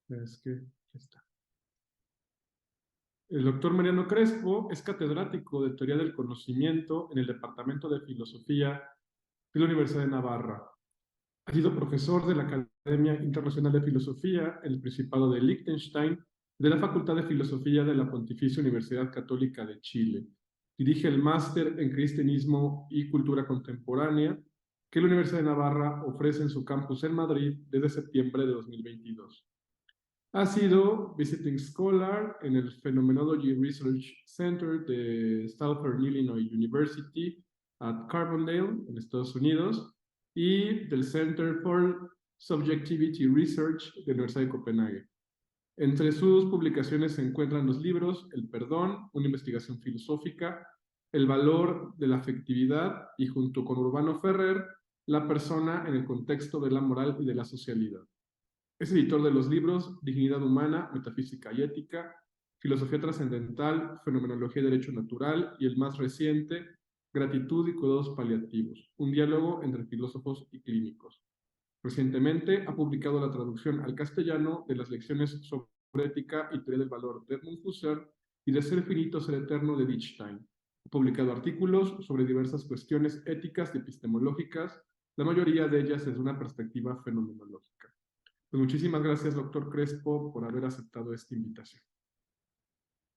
Es que ya está. El doctor Mariano Crespo es catedrático de Teoría del Conocimiento en el Departamento de Filosofía de la Universidad de Navarra. Ha sido profesor de la Academia Internacional de Filosofía en el Principado de Liechtenstein, de la Facultad de Filosofía de la Pontificia Universidad Católica de Chile. Dirige el máster en Cristianismo y Cultura Contemporánea que la Universidad de Navarra ofrece en su campus en Madrid desde septiembre de 2022. Ha sido Visiting Scholar en el Phenomenology Research Center de Southern Illinois University at Carbondale, en Estados Unidos, y del Center for Subjectivity Research de la Universidad de Copenhague. Entre sus publicaciones se encuentran los libros El perdón, una investigación filosófica, El valor de la afectividad y, junto con Urbano Ferrer, La persona en el contexto de la moral y de la socialidad. Es editor de los libros Dignidad Humana, Metafísica y Ética, Filosofía Trascendental, Fenomenología y Derecho Natural, y el más reciente, Gratitud y Cuidados Paliativos, un diálogo entre filósofos y clínicos. Recientemente ha publicado la traducción al castellano de las lecciones sobre ética y teoría del valor de Edmund Husserl y de Ser finito, ser eterno de Wittgenstein. Ha publicado artículos sobre diversas cuestiones éticas y epistemológicas, la mayoría de ellas desde una perspectiva fenomenológica. Pues muchísimas gracias, doctor Crespo, por haber aceptado esta invitación.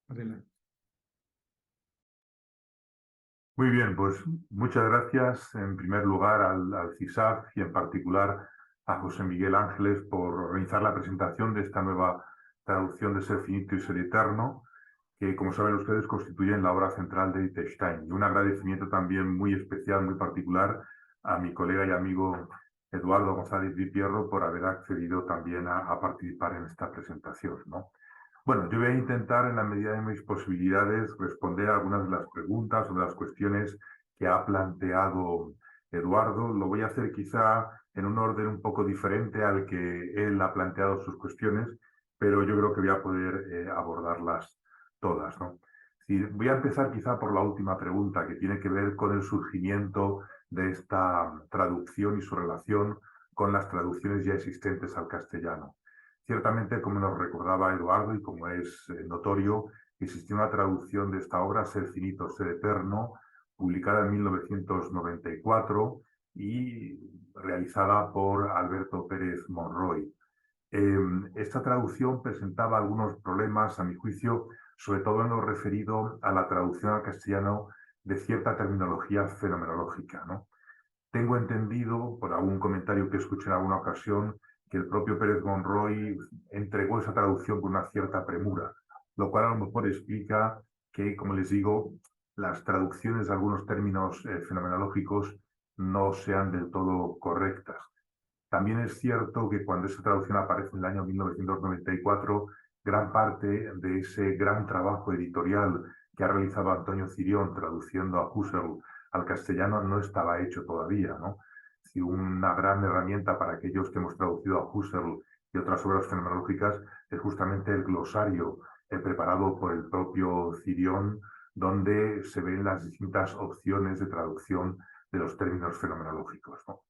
Adelante. Muy bien, pues muchas gracias en primer lugar al CISAF y en particular a José Miguel Ángeles por organizar la presentación de esta nueva traducción de Ser finito y ser eterno, que como saben ustedes constituyen la obra central de Wittgenstein. Y un agradecimiento también muy especial, muy particular a mi colega y amigo Eduardo González Di Pierro por haber accedido también a participar en esta presentación, ¿no? Bueno, yo voy a intentar, en la medida de mis posibilidades, responder a algunas de las preguntas o de las cuestiones que ha planteado Eduardo. Lo voy a hacer quizá en un orden un poco diferente al que él ha planteado sus cuestiones, pero yo creo que voy a poder abordarlas todas, ¿no? Sí, voy a empezar quizá por la última pregunta, que tiene que ver con el surgimiento de esta traducción y su relación con las traducciones ya existentes al castellano. Ciertamente, como nos recordaba Eduardo y como es notorio, existió una traducción de esta obra, Ser finito, ser eterno, publicada en 1994 y realizada por Alberto Pérez Monroy. Esta traducción presentaba algunos problemas, a mi juicio, sobre todo en lo referido a la traducción al castellano de cierta terminología fenomenológica, ¿no? Tengo entendido, por algún comentario que escuché en alguna ocasión, que el propio Pérez Monroy entregó esa traducción con una cierta premura, lo cual a lo mejor explica que, como les digo, las traducciones de algunos términos fenomenológicos no sean del todo correctas. También es cierto que cuando esa traducción aparece en el año 1994, gran parte de ese gran trabajo editorial que ha realizado Antonio Cirión traduciendo a Husserl al castellano no estaba hecho todavía, ¿no? Si una gran herramienta para aquellos que hemos traducido a Husserl y otras obras fenomenológicas es justamente el glosario preparado por el propio Cirión, donde se ven las distintas opciones de traducción de los términos fenomenológicos, ¿no?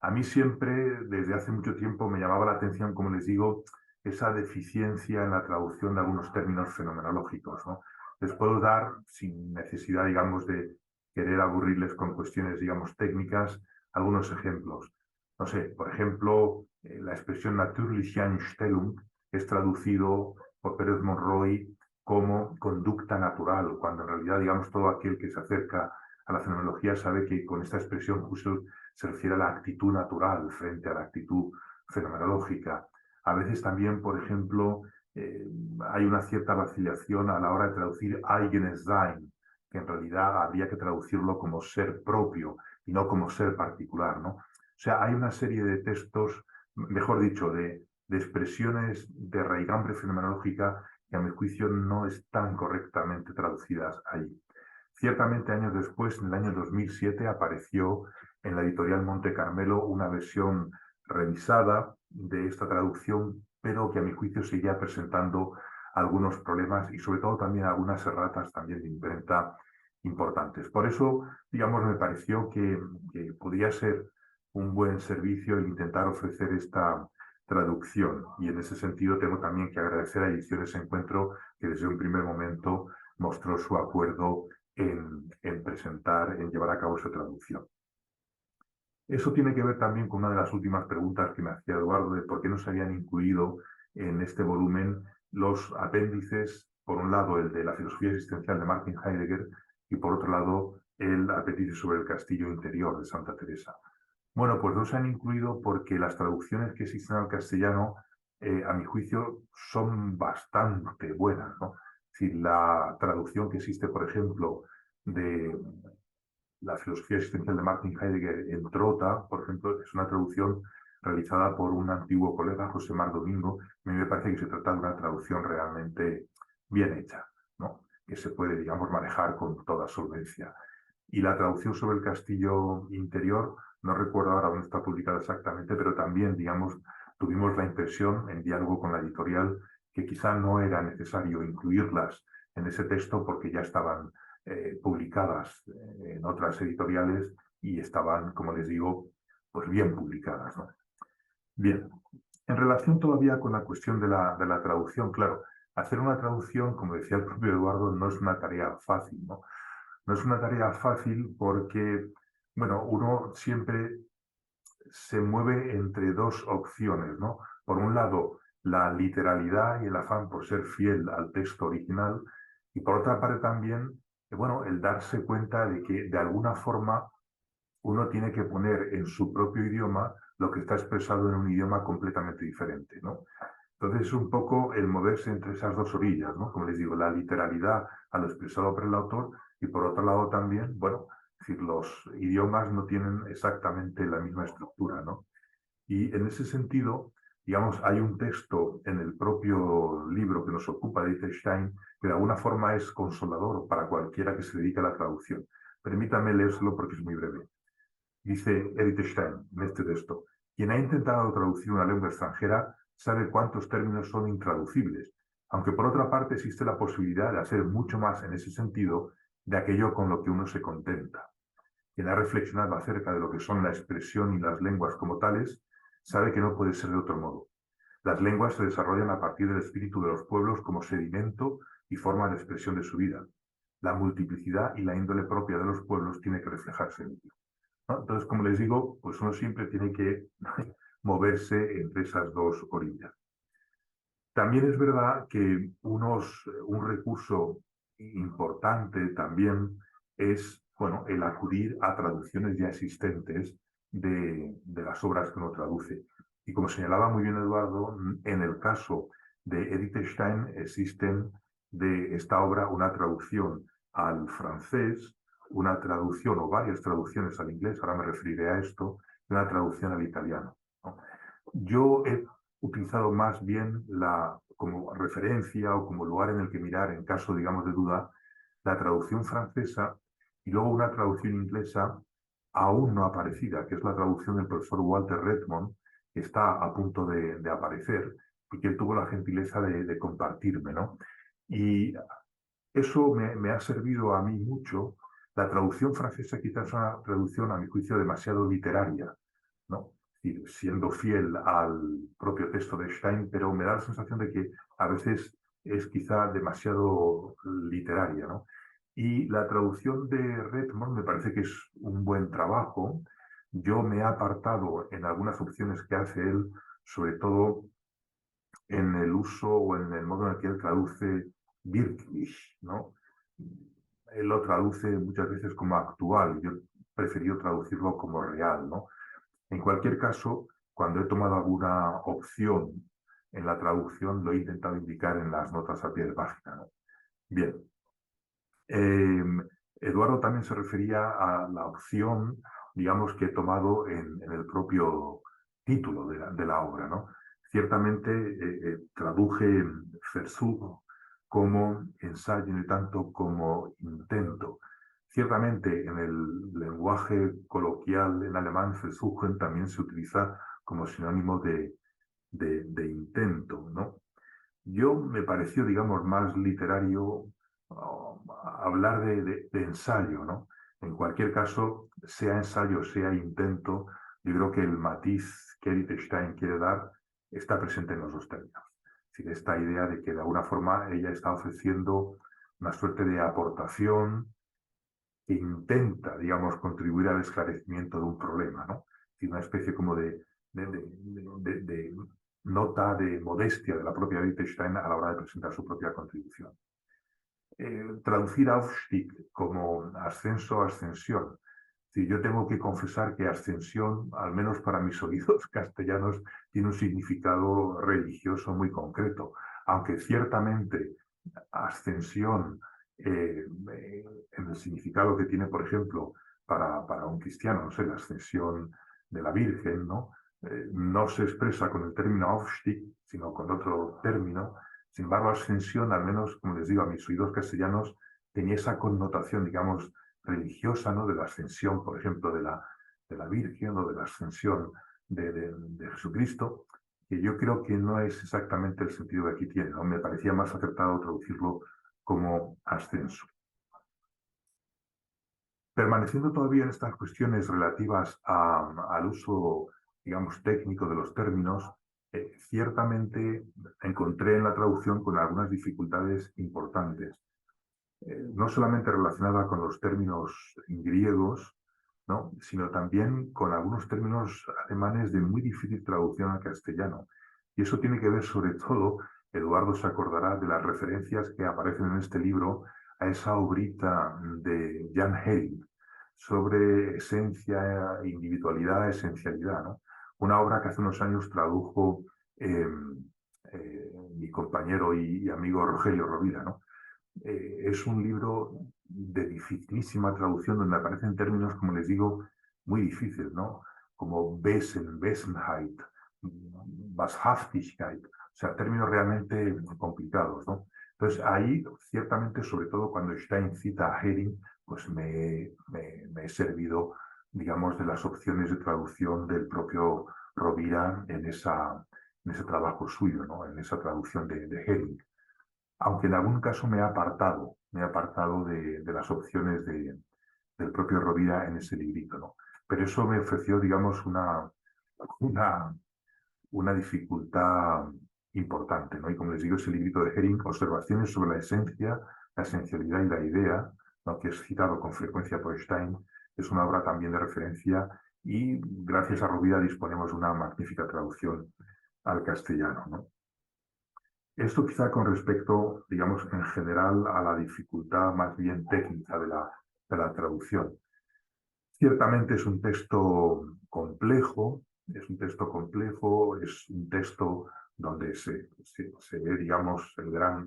A mí siempre, desde hace mucho tiempo, me llamaba la atención, como les digo, esa deficiencia en la traducción de algunos términos fenomenológicos, ¿no? Les puedo dar, sin necesidad, digamos, de querer aburrirles con cuestiones, digamos, técnicas, algunos ejemplos. No sé, por ejemplo, la expresión natürliche Einstellung es traducido por Pérez Monroy como conducta natural, cuando en realidad, digamos, todo aquel que se acerca a la fenomenología sabe que con esta expresión Husserl se refiere a la actitud natural frente a la actitud fenomenológica. A veces también, por ejemplo, hay una cierta vacilación a la hora de traducir eigenes sein, que en realidad habría que traducirlo como ser propio y no como ser particular, ¿no? O sea, hay una serie de textos, mejor dicho, de expresiones de raigambre fenomenológica que a mi juicio no están correctamente traducidas allí. Ciertamente años después, en el año 2007, apareció en la editorial Monte Carmelo una versión revisada de esta traducción, pero que a mi juicio seguía presentando algunos problemas y sobre todo también algunas erratas también de imprenta importantes. Por eso, digamos, me pareció que podía ser un buen servicio el intentar ofrecer esta traducción. Y en ese sentido tengo también que agradecer a Ediciones Encuentro, que desde un primer momento mostró su acuerdo en presentar, en llevar a cabo esa traducción. Eso tiene que ver también con una de las últimas preguntas que me hacía Eduardo, de por qué no se habían incluido en este volumen los apéndices, por un lado el de la filosofía existencial de Martin Heidegger y por otro lado el apéndice sobre el castillo interior de Santa Teresa. Bueno, pues no se han incluido porque las traducciones que existen al castellano, a mi juicio, son bastante buenas, ¿no? Es decir, la traducción que existe, por ejemplo, de la filosofía existencial de Martin Heidegger en Trota, por ejemplo, es una traducción realizada por un antiguo colega, José Mar Domingo. A mí me parece que se trata de una traducción realmente bien hecha, ¿no? Que se puede, digamos, manejar con toda solvencia. Y la traducción sobre el castillo interior, no recuerdo ahora dónde está publicada exactamente, pero también, digamos, tuvimos la impresión, en diálogo con la editorial, que quizá no era necesario incluirlas en ese texto porque ya estaban publicadas en otras editoriales y estaban, como les digo, pues bien publicadas, ¿no? Bien, en relación todavía con la cuestión de la traducción, claro, hacer una traducción, como decía el propio Eduardo, no es una tarea fácil, ¿no? No es una tarea fácil porque, bueno, uno siempre se mueve entre dos opciones, ¿no? Por un lado, la literalidad y el afán por ser fiel al texto original, y por otra parte también, bueno, el darse cuenta de que de alguna forma uno tiene que poner en su propio idioma lo que está expresado en un idioma completamente diferente, ¿no? Entonces es un poco el moverse entre esas dos orillas, ¿no? Como les digo, la literalidad a lo expresado por el autor y por otro lado también, bueno, es decir, los idiomas no tienen exactamente la misma estructura, ¿no? Y en ese sentido, digamos, hay un texto en el propio libro que nos ocupa de Edith Stein que de alguna forma es consolador para cualquiera que se dedique a la traducción. Permítame leérselo porque es muy breve. Dice Edith Stein en este texto: quien ha intentado traducir una lengua extranjera sabe cuántos términos son intraducibles Aunque por otra parte existe la posibilidad de hacer mucho más en ese sentido de aquello con lo que uno se contenta. Quien ha reflexionado acerca de lo que son la expresión y las lenguas como tales, sabe que no puede ser de otro modo. Las lenguas se desarrollan a partir del espíritu de los pueblos como sedimento y forma de expresión de su vida. La multiplicidad y la índole propia de los pueblos tiene que reflejarse en ello, ¿no? Entonces, como les digo, pues uno siempre tiene que moverse entre esas dos orillas. También es verdad que un recurso importante también es, bueno, el acudir a traducciones ya existentes de las obras que uno traduce. Y como señalaba muy bien Eduardo, en el caso de Edith Stein existen de esta obra una traducción al francés, una traducción o varias traducciones al inglés, ahora me referiré a esto, y una traducción al italiano, ¿no? Yo he utilizado más bien como referencia o como lugar en el que mirar en caso, digamos, de duda, la traducción francesa y luego una traducción inglesa aún no aparecida, que es la traducción del profesor Walter Redmond, que está a punto de aparecer y que él tuvo la gentileza de compartirme, ¿no? Y eso me ha servido a mí mucho. La traducción francesa quizás es una traducción, a mi juicio, demasiado literaria, ¿no? Siendo fiel al propio texto de Stein, pero me da la sensación de que a veces es quizá demasiado literaria, ¿no? Y la traducción de Redmond me parece que es un buen trabajo. Yo me he apartado en algunas opciones que hace él, sobre todo en el uso o en el modo en el que él traduce wirklich, ¿no? Él lo traduce muchas veces como actual, yo he preferido traducirlo como real, ¿no? En cualquier caso, cuando he tomado alguna opción en la traducción, lo he intentado indicar en las notas a pie de página, ¿no? Bien. Eh, Eduardo también se refería a la opción, digamos, que he tomado en el propio título de la obra, ¿no? Ciertamente traduje Versuch como ensayo y tanto como intento. Ciertamente en el lenguaje coloquial en alemán, Versuchen también se utiliza como sinónimo de intento, ¿no? Yo me pareció, digamos, más literario hablar de ensayo, ¿no? En cualquier caso, sea ensayo, sea intento, yo creo que el matiz que Edith Stein quiere dar está presente en los dos términos. Es decir, esta idea de que de alguna forma ella está ofreciendo una suerte de aportación que intenta, digamos, contribuir al esclarecimiento de un problema, ¿no? Es decir, una especie como de nota de modestia de la propia Wittgenstein a la hora de presentar su propia contribución. Traducir Aufstieg como ascenso, ascensión. Si yo tengo que confesar que ascensión, al menos para mis oídos castellanos, tiene un significado religioso muy concreto, aunque ciertamente ascensión, en el significado que tiene, por ejemplo, para un cristiano, no sé, la ascensión de la Virgen, ¿no? No se expresa con el término Aufstieg, sino con otro término. Sin embargo, ascensión, al menos, como les digo, a mis oídos castellanos, tenía esa connotación, digamos, religiosa, ¿no? De la ascensión, por ejemplo, de la Virgen o de la ascensión de Jesucristo, que yo creo que no es exactamente el sentido que aquí tiene, ¿no? Me parecía más acertado traducirlo como ascenso. Permaneciendo todavía en estas cuestiones relativas al uso, digamos, técnico de los términos, ciertamente encontré en la traducción con algunas dificultades importantes, no solamente relacionadas con los términos griegos, ¿no? Sino también con algunos términos alemanes de muy difícil traducción al castellano. Y eso tiene que ver sobre todo, Eduardo se acordará de las referencias que aparecen en este libro a esa obrita de Jan Heyring sobre esencia, individualidad, esencialidad, ¿no? Una obra que hace unos años tradujo mi compañero y amigo Rogelio Rovira, ¿no? Es un libro de dificilísima traducción donde aparecen términos, como les digo, muy difíciles, ¿no? Como Wesen, Wesenheit, Washaftigkeit, o sea, términos realmente complicados, ¿no? Entonces, ahí, ciertamente, sobre todo cuando Stein cita a Hering, pues me he servido, digamos, de las opciones de traducción del propio Rovira en ese trabajo suyo, ¿no? En esa traducción de Hering. aunque en algún caso me he apartado de las opciones del propio Rovira en ese librito, ¿no? Pero eso me ofreció, digamos, una, una dificultad importante, ¿no? Y como les digo, ese librito de Hering, Observaciones sobre la esencia, la esencialidad y la idea, ¿no?, que es citado con frecuencia por Stein, es una obra también de referencia y gracias a Rovira disponemos de una magnífica traducción al castellano, ¿no? Esto quizá con respecto, digamos, en general a la dificultad más bien técnica de la traducción. Ciertamente es un texto complejo, es un texto donde se ve, digamos,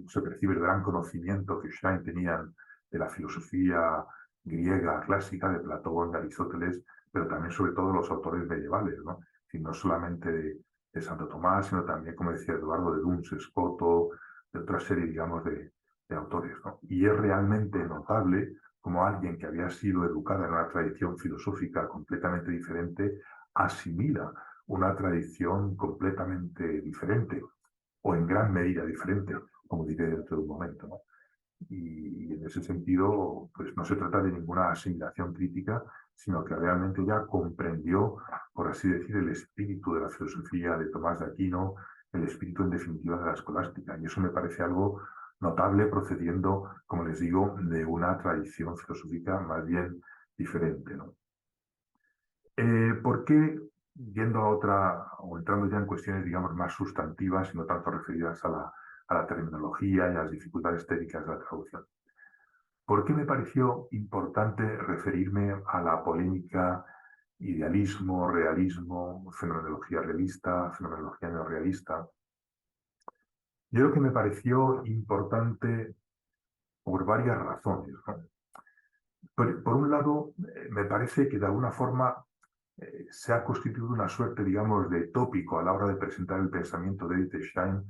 se percibe el gran conocimiento que Stein tenía de la filosofía griega clásica, de Platón, de Aristóteles, pero también sobre todo los autores medievales, ¿no? Y no solamente de Santo Tomás, sino también, como decía Eduardo, de Duns Scoto, de otra serie, digamos, de autores, ¿no? Y es realmente notable como alguien que había sido educada en una tradición filosófica completamente diferente, asimila una tradición completamente diferente, o en gran medida diferente, como diré dentro de un momento, ¿no? Y en ese sentido, pues no se trata de ninguna asimilación crítica, sino que realmente ya comprendió, por así decir, el espíritu de la filosofía de Tomás de Aquino, el espíritu en definitiva de la escolástica. Y eso me parece algo notable procediendo, como les digo, de una tradición filosófica más bien diferente, ¿no? ¿Por qué, yendo a otra, o entrando ya en cuestiones, digamos, más sustantivas y no tanto referidas a la terminología y a las dificultades técnicas de la traducción? ¿Por qué me pareció importante referirme a la polémica idealismo, realismo, fenomenología realista, fenomenología neorrealista? Yo creo que me pareció importante por varias razones, ¿no? Por un lado, me parece que de alguna forma se ha constituido una suerte, digamos, de tópico a la hora de presentar el pensamiento de Edith Stein,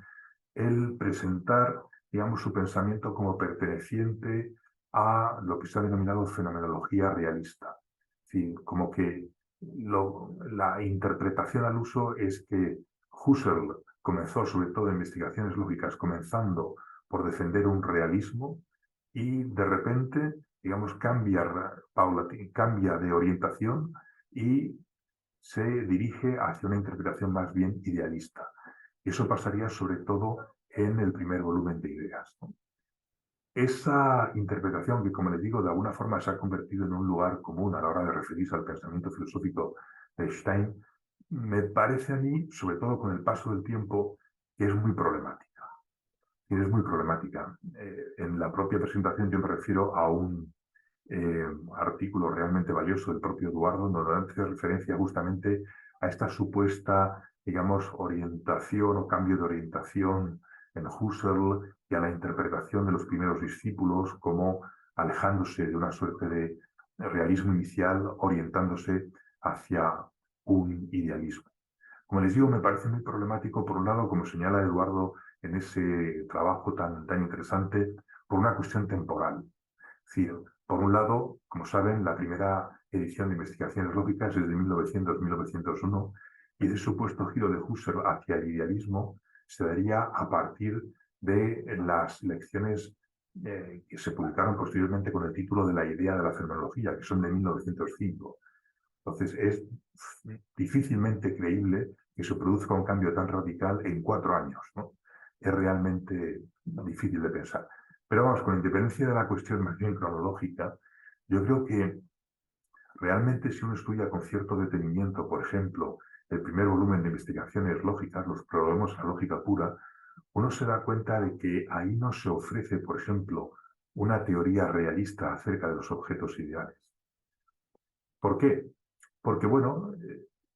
el presentar, digamos, su pensamiento como perteneciente a lo que se ha denominado fenomenología realista. Es decir, como que la interpretación al uso es que Husserl comenzó, sobre todo en investigaciones lógicas, comenzando por defender un realismo y de repente, digamos, cambia de orientación y se dirige hacia una interpretación más bien idealista. Eso pasaría sobre todo en el primer volumen de Ideas, ¿no? Esa interpretación que, como les digo, de alguna forma se ha convertido en un lugar común a la hora de referirse al pensamiento filosófico de Stein, me parece a mí, sobre todo con el paso del tiempo, que es muy problemática. Es muy problemática. En la propia presentación yo me refiero a un artículo realmente valioso del propio Eduardo, donde hace referencia justamente a esta supuesta, digamos, orientación o cambio de orientación en Husserl y a la interpretación de los primeros discípulos como alejándose de una suerte de realismo inicial, orientándose hacia un idealismo. Como les digo, me parece muy problemático, por un lado, como señala Eduardo en ese trabajo tan interesante, por una cuestión temporal. Es decir, por un lado, como saben, la primera edición de Investigaciones Lógicas es de 1900-1901 y ese supuesto giro de Husserl hacia el idealismo se daría a partir de las lecciones que se publicaron posteriormente con el título de La idea de la fenomenología, que son de 1905. Entonces, es difícilmente creíble que se produzca un cambio tan radical en 4 años, ¿no? Es realmente difícil de pensar. Pero vamos, con independencia de la cuestión más bien cronológica, yo creo que realmente si uno estudia con cierto detenimiento, por ejemplo, el primer volumen de investigaciones lógicas, los problemas a lógica pura, uno se da cuenta de que ahí no se ofrece, por ejemplo, una teoría realista acerca de los objetos ideales. ¿Por qué? Porque, bueno,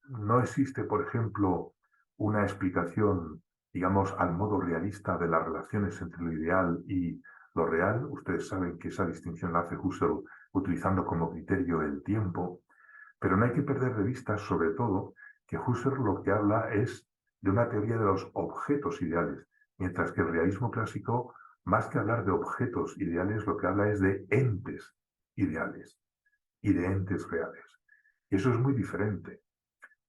no existe, por ejemplo, una explicación, digamos, al modo realista de las relaciones entre lo ideal y lo real. Ustedes saben que esa distinción la hace Husserl utilizando como criterio el tiempo, pero no hay que perder de vista, sobre todo, que Husserl lo que habla es de una teoría de los objetos ideales, mientras que el realismo clásico, más que hablar de objetos ideales, lo que habla es de entes ideales y de entes reales. Y eso es muy diferente.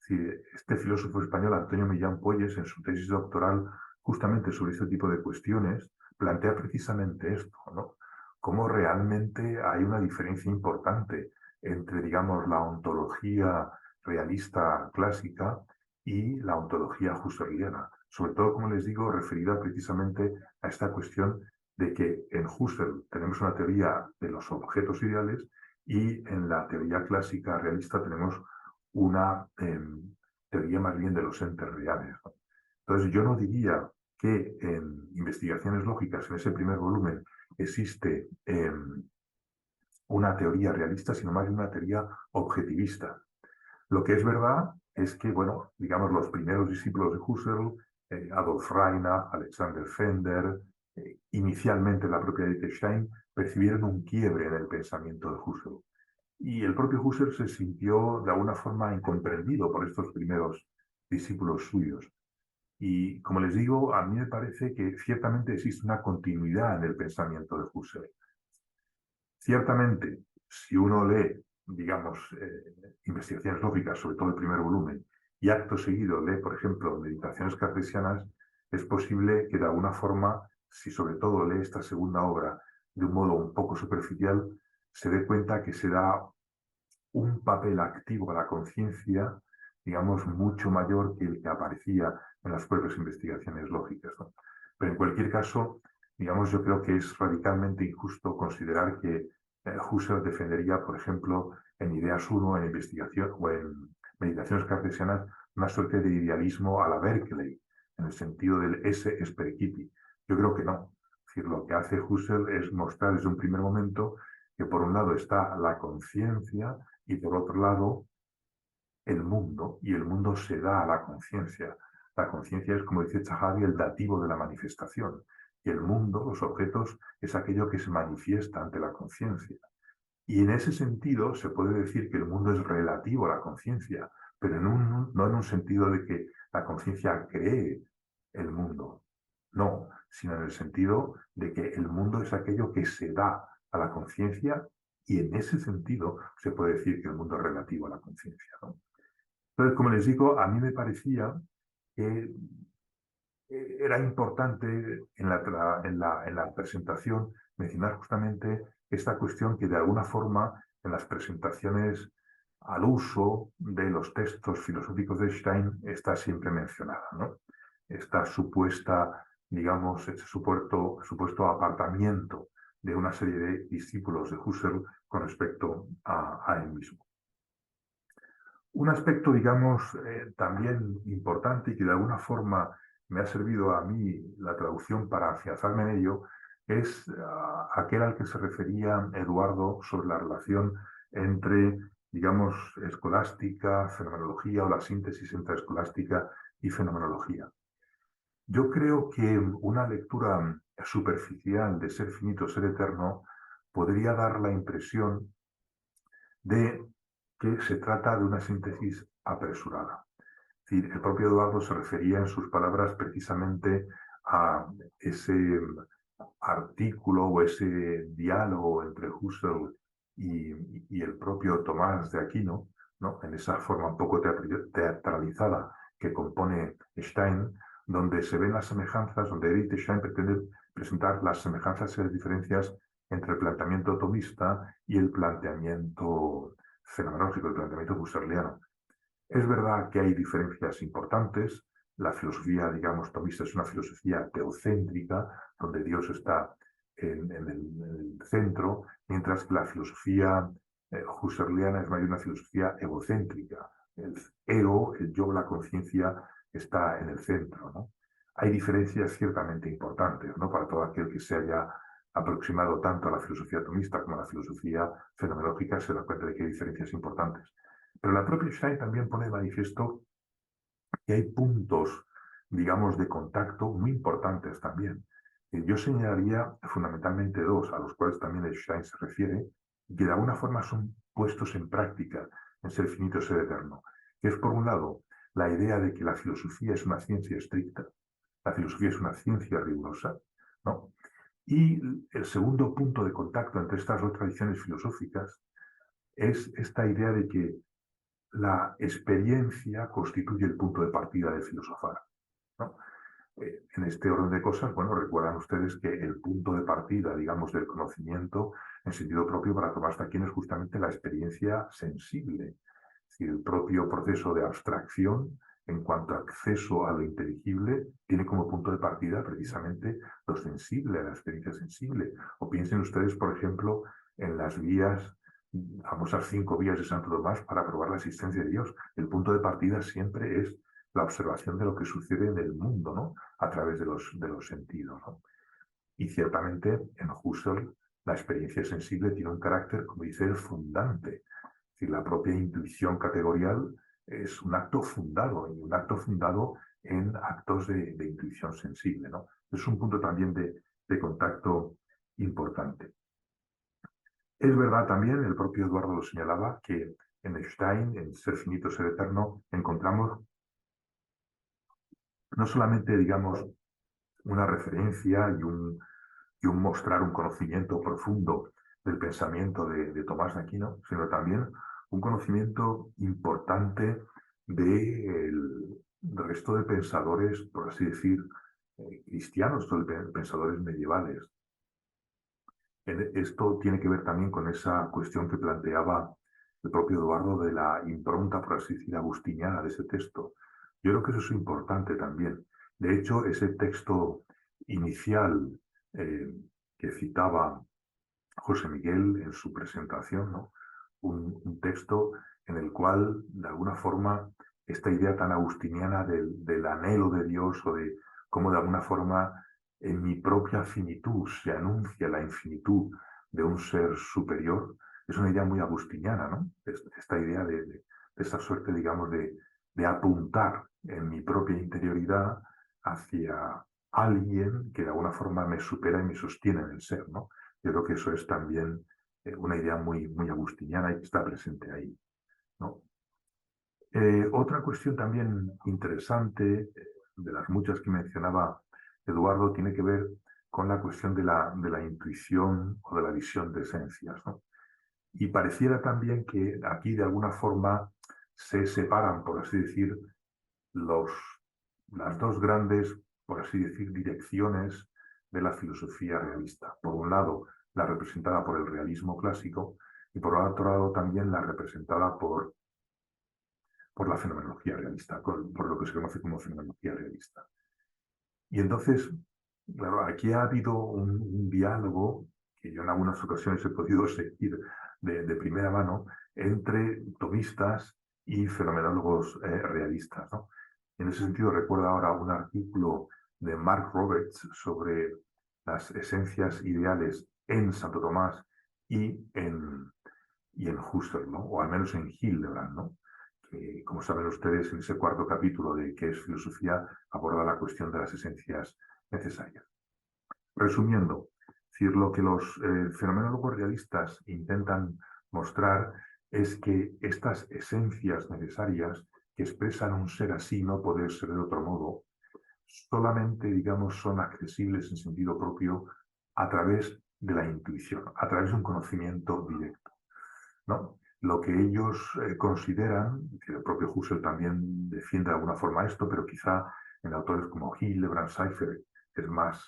Este filósofo español, Antonio Millán Poyes, en su tesis doctoral, justamente sobre este tipo de cuestiones, plantea precisamente esto, ¿no? Cómo realmente hay una diferencia importante entre, digamos, la ontología realista clásica y la ontología husserliana. Sobre todo, como les digo, referida precisamente a esta cuestión de que en Husserl tenemos una teoría de los objetos ideales y en la teoría clásica realista tenemos una teoría más bien de los entes reales, ¿no? Entonces, yo no diría que en investigaciones lógicas, en ese primer volumen, existe una teoría realista, sino más bien una teoría objetivista. Lo que es verdad es que, bueno, digamos, los primeros discípulos de Husserl, Adolf Reinach, Alexander Fender, inicialmente la propia Edith Stein, percibieron un quiebre en el pensamiento de Husserl. Y el propio Husserl se sintió de alguna forma incomprendido por estos primeros discípulos suyos. Y como les digo, a mí me parece que ciertamente existe una continuidad en el pensamiento de Husserl. Ciertamente, si uno lee, digamos, investigaciones lógicas, sobre todo el primer volumen, y acto seguido lee, por ejemplo, Meditaciones cartesianas, es posible que de alguna forma, si sobre todo lee esta segunda obra de un modo un poco superficial, se dé cuenta que se da un papel activo a la conciencia, digamos, mucho mayor que el que aparecía en las propias investigaciones lógicas, ¿no? Pero en cualquier caso, digamos, yo creo que es radicalmente injusto considerar que Husserl defendería, por ejemplo, en Ideas 1, en investigación o en Meditaciones cartesianas, una suerte de idealismo a la Berkeley, en el sentido del esse esperciti. Yo creo que no. Es decir, lo que hace Husserl es mostrar desde un primer momento que por un lado está la conciencia y por otro lado el mundo, y el mundo se da a la conciencia. La conciencia es, como dice Chahabi, el dativo de la manifestación, y el mundo, los objetos, es aquello que se manifiesta ante la conciencia. Y en ese sentido se puede decir que el mundo es relativo a la conciencia, pero no en un sentido de que la conciencia cree el mundo, no, sino en el sentido de que el mundo es aquello que se da a la conciencia y en ese sentido se puede decir que el mundo es relativo a la conciencia, ¿no? Entonces, como les digo, a mí me parecía que era importante en la presentación mencionar justamente esta cuestión que de alguna forma en las presentaciones al uso de los textos filosóficos de Stein está siempre mencionada, ¿no? Esta supuesta, digamos, este supuesto apartamiento de una serie de discípulos de Husserl con respecto a él mismo. Un aspecto, digamos, también importante y que de alguna forma me ha servido a mí la traducción para afianzarme en ello, es aquel al que se refería Eduardo sobre la relación entre, digamos, escolástica, fenomenología o la síntesis entre escolástica y fenomenología. Yo creo que una lectura superficial de ser finito, ser eterno, podría dar la impresión de que se trata de una síntesis apresurada. Es decir, el propio Eduardo se refería en sus palabras precisamente a ese artículo o ese diálogo entre Husserl y el propio Tomás de Aquino, ¿no? En esa forma un poco teatralizada que compone Stein, donde se ven las semejanzas, donde Edith Stein pretende presentar las semejanzas y las diferencias entre el planteamiento tomista y el planteamiento fenomenológico, el planteamiento husserliano. Es verdad que hay diferencias importantes. La filosofía, digamos, tomista es una filosofía teocéntrica, donde Dios está en el centro, mientras que la filosofía husserliana es más bien una filosofía egocéntrica. El ego, el yo, la conciencia está en el centro, ¿no? Hay diferencias ciertamente importantes, ¿no? Para todo aquel que se haya aproximado tanto a la filosofía tomista como a la filosofía fenomenológica se da cuenta de que hay diferencias importantes. Pero la propia Stein también pone de manifiesto que hay puntos, digamos, de contacto muy importantes también. Yo señalaría fundamentalmente dos, a los cuales también Stein se refiere, y que de alguna forma son puestos en práctica en Ser finito, ser eterno, que es, por un lado, la idea de que la filosofía es una ciencia estricta, la filosofía es una ciencia rigurosa, ¿no? Y el segundo punto de contacto entre estas dos tradiciones filosóficas es esta idea de que la experiencia constituye el punto de partida del filosofar, ¿no? En este orden de cosas, bueno, recuerdan ustedes que el punto de partida, digamos, del conocimiento en sentido propio para Tomás de Aquino es justamente la experiencia sensible. Es decir, el propio proceso de abstracción en cuanto a acceso a lo inteligible tiene como punto de partida precisamente lo sensible, la experiencia sensible. O piensen ustedes, por ejemplo, en las vías, famosas 5 vías de Santo Tomás para probar la existencia de Dios. El punto de partida siempre es la observación de lo que sucede en el mundo, ¿no? A través de los sentidos, ¿no? Y ciertamente en Husserl la experiencia sensible tiene un carácter, como dice él, fundante. Es decir, la propia intuición categorial es un acto fundado, y un acto fundado en actos de intuición sensible, ¿no? Es un punto también de contacto importante. Es verdad también, el propio Eduardo lo señalaba, que en Stein, en Ser finito, ser eterno, encontramos no solamente, digamos, una referencia y un mostrar un conocimiento profundo del pensamiento de Tomás de Aquino, sino también un conocimiento importante del resto de pensadores, por así decir, cristianos, pensadores medievales. Esto tiene que ver también con esa cuestión que planteaba el propio Eduardo de la impronta, por así decir, agustiniana de ese texto. Yo creo que eso es importante también. De hecho, ese texto inicial que citaba José Miguel en su presentación, ¿no? Un texto en el cual, de alguna forma, esta idea tan agustiniana del anhelo de Dios o de cómo, de alguna forma, en mi propia finitud se anuncia la infinitud de un ser superior, es una idea muy agustiniana, ¿no? Esta idea de esa suerte, digamos, de apuntar en mi propia interioridad hacia alguien que de alguna forma me supera y me sostiene en el ser, ¿no? Yo creo que eso es también una idea muy, muy agustiniana y que está presente ahí, ¿no? Otra cuestión también interesante, de las muchas que mencionaba Eduardo, tiene que ver con la cuestión de la intuición o de la visión de esencias, ¿no? Y pareciera también que aquí de alguna forma se separan, por así decir, las dos grandes, por así decir, direcciones de la filosofía realista. Por un lado, la representada por el realismo clásico y por otro lado también la representada por la fenomenología realista, por lo que se conoce como fenomenología realista. Y entonces, claro, aquí ha habido un diálogo que yo en algunas ocasiones he podido seguir de primera mano entre tomistas y fenomenólogos realistas, ¿no? En ese sentido, recuerdo ahora un artículo de Mark Roberts sobre las esencias ideales en Santo Tomás y en Husserl, ¿no? O al menos en Hildebrand, ¿no? Que, como saben ustedes, en ese cuarto capítulo de ¿Qué es filosofía? Aborda la cuestión de las esencias necesarias. Resumiendo, decir, lo que los fenomenólogos realistas intentan mostrar es que estas esencias necesarias que expresan un ser así, no poder ser de otro modo, solamente, digamos, son accesibles en sentido propio a través de la intuición, a través de un conocimiento directo, ¿no? Lo que ellos consideran, que el propio Husserl también defiende de alguna forma esto, pero quizá en autores como Hildebrand, Seifer es más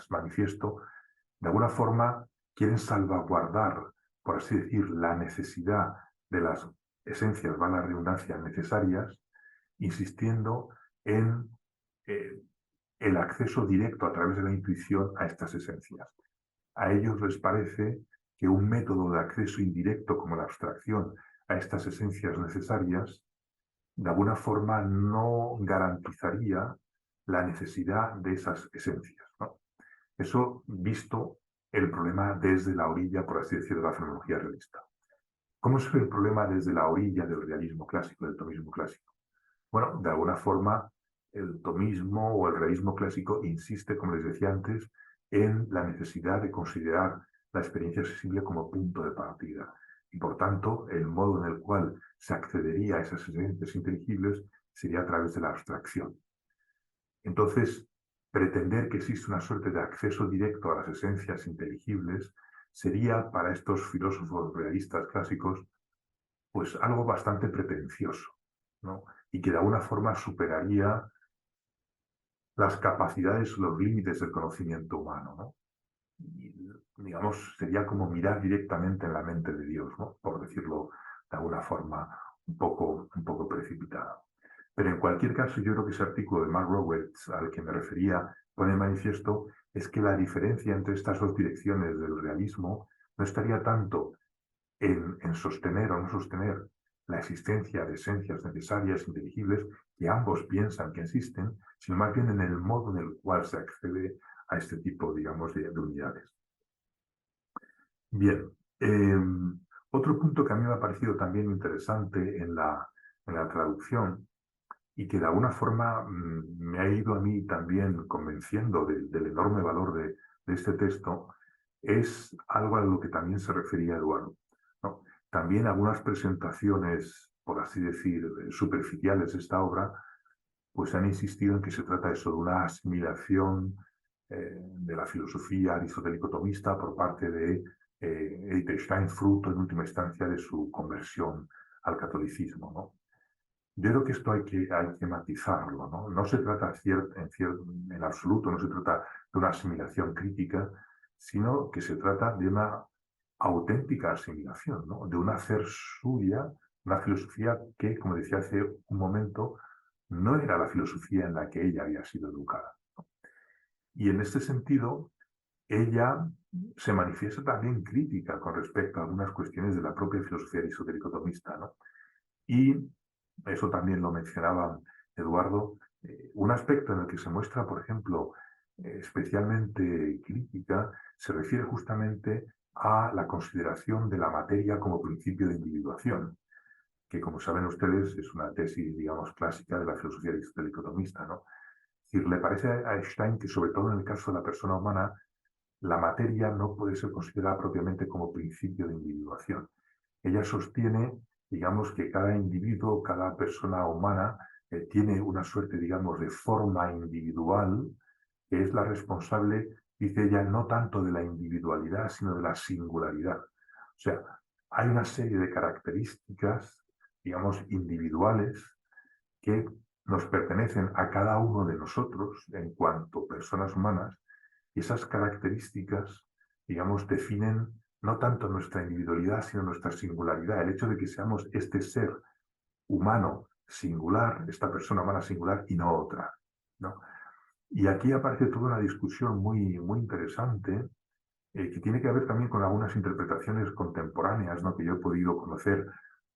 manifiesto, de alguna forma quieren salvaguardar, por así decir, la necesidad de las esencias, van la redundancia, necesarias, insistiendo en el acceso directo a través de la intuición a estas esencias. A ellos les parece que un método de acceso indirecto como la abstracción a estas esencias necesarias, de alguna forma no garantizaría la necesidad de esas esencias, ¿no? Eso visto el problema desde la orilla, por así decirlo, de la fenomenología realista. ¿Cómo se ve el problema desde la orilla del realismo clásico, del tomismo clásico? Bueno, de alguna forma, el tomismo o el realismo clásico insiste, como les decía antes, en la necesidad de considerar la experiencia sensible como punto de partida. Y por tanto, el modo en el cual se accedería a esas experiencias inteligibles sería a través de la abstracción. Entonces, pretender que existe una suerte de acceso directo a las esencias inteligibles sería, para estos filósofos realistas clásicos, pues algo bastante pretencioso, ¿no? Y que de alguna forma superaría las capacidades, los límites del conocimiento humano, ¿no? Y, digamos, sería como mirar directamente en la mente de Dios, ¿no? Por decirlo de alguna forma un poco precipitada. Pero en cualquier caso, yo creo que ese artículo de Mark Roberts al que me refería pone en manifiesto es que la diferencia entre estas dos direcciones del realismo no estaría tanto en sostener o no sostener la existencia de esencias necesarias, inteligibles, que ambos piensan que existen, sino más bien en el modo en el cual se accede a este tipo, digamos, de unidades. Bien, otro punto que a mí me ha parecido también interesante en la traducción y que de alguna forma me ha ido a mí también convenciendo del enorme valor de este texto, es algo a lo que también se refería Eduardo, ¿no? También algunas presentaciones, por así decir, superficiales de esta obra, pues han insistido en que se trata eso de una asimilación de la filosofía aristotélico-tomista por parte de Edith Stein, fruto en última instancia de su conversión al catolicismo, ¿no? Yo creo que esto hay que matizarlo, ¿no? No se trata en absoluto, no se trata de una asimilación crítica, sino que se trata de una auténtica asimilación, ¿no? De un hacer suya una filosofía que, como decía hace un momento, no era la filosofía en la que ella había sido educada, ¿no? Y en este sentido, ella se manifiesta también crítica con respecto a algunas cuestiones de la propia filosofía aristotélico-tomista, ¿no? Y eso también lo mencionaba Eduardo, un aspecto en el que se muestra, por ejemplo, especialmente crítica, se refiere justamente a la consideración de la materia como principio de individuación, que, como saben ustedes, es una tesis, digamos, clásica de la filosofía aristotélico-tomista, ¿no? Es decir, le parece a Einstein que, sobre todo en el caso de la persona humana, la materia no puede ser considerada propiamente como principio de individuación. Ella sostiene, digamos, que cada individuo, cada persona humana tiene una suerte, digamos, de forma individual, que es la responsable, dice ella, no tanto de la individualidad, sino de la singularidad. O sea, hay una serie de características, digamos, individuales que nos pertenecen a cada uno de nosotros en cuanto personas humanas, y esas características, digamos, definen no tanto nuestra individualidad, sino nuestra singularidad. El hecho de que seamos este ser humano singular, esta persona humana singular y no otra, ¿no? Y aquí aparece toda una discusión muy interesante que tiene que ver también con algunas interpretaciones contemporáneas, ¿no? Que yo he podido conocer,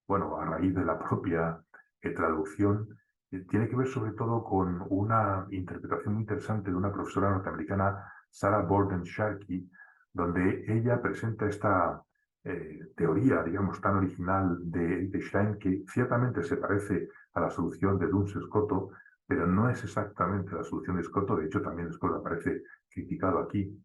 bueno, a raíz de la propia traducción. Tiene que ver sobre todo con una interpretación muy interesante de una profesora norteamericana, Sarah Borden-Sharkey, donde ella presenta esta teoría, digamos, tan original de Edith Stein, que ciertamente se parece a la solución de Duns-Scoto, pero no es exactamente la solución de Scoto. De hecho, también Scoto aparece criticado aquí.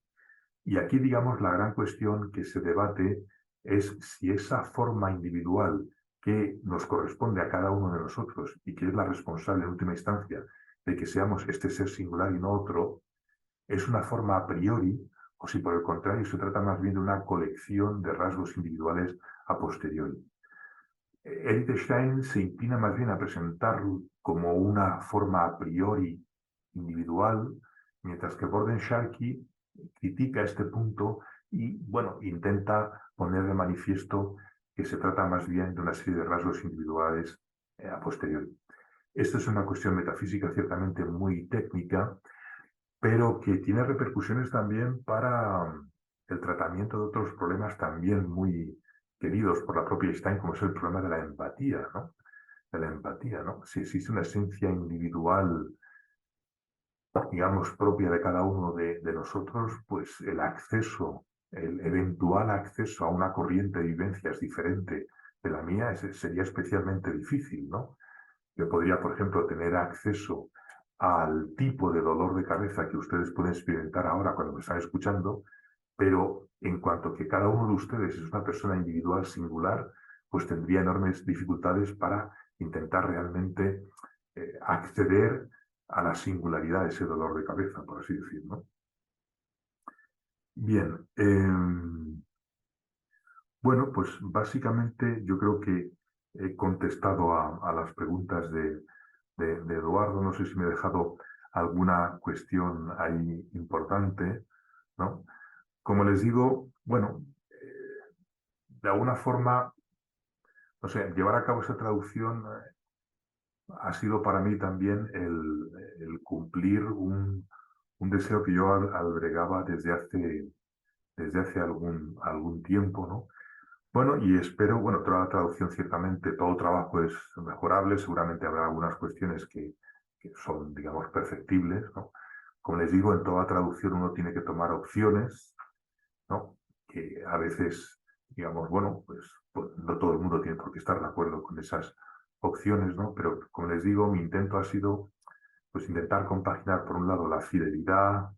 Y aquí, digamos, la gran cuestión que se debate es si esa forma individual que nos corresponde a cada uno de nosotros y que es la responsable en última instancia de que seamos este ser singular y no otro, es una forma a priori o si por el contrario se trata más bien de una colección de rasgos individuales a posteriori. Edith Stein se inclina más bien a presentarlo como una forma a priori individual, mientras que Borden-Sharkey critica este punto y, bueno, intenta poner de manifiesto que se trata más bien de una serie de rasgos individuales a posteriori. Esto es una cuestión metafísica ciertamente muy técnica, pero que tiene repercusiones también para el tratamiento de otros problemas también muy queridos por la propia Stein, como es el problema de la empatía, ¿no? De la empatía, ¿no? Si existe una esencia individual, digamos, propia de cada uno de nosotros, pues el acceso, el eventual acceso a una corriente de vivencias diferente de la mía sería especialmente difícil, ¿no? Yo podría, por ejemplo, tener acceso al tipo de dolor de cabeza que ustedes pueden experimentar ahora cuando me están escuchando, pero en cuanto que cada uno de ustedes es una persona individual singular, pues tendría enormes dificultades para intentar realmente acceder a la singularidad de ese dolor de cabeza, por así decirlo, ¿no? Bien, bueno, pues básicamente yo creo que he contestado a las preguntas de Eduardo. No sé si me he dejado alguna cuestión ahí importante, ¿no? Como les digo, bueno, de alguna forma, no sé, llevar a cabo esa traducción ha sido para mí también el cumplir un deseo que yo albergaba desde hace algún tiempo, ¿no? Bueno, y espero, bueno, toda la traducción ciertamente, todo trabajo es mejorable, seguramente habrá algunas cuestiones que son, digamos, perfectibles, ¿no? Como les digo, en toda traducción uno tiene que tomar opciones, ¿no? Que a veces, digamos, bueno, pues no todo el mundo tiene por qué estar de acuerdo con esas opciones, ¿no? Pero como les digo, mi intento ha sido, pues, intentar compaginar, por un lado, la fidelidad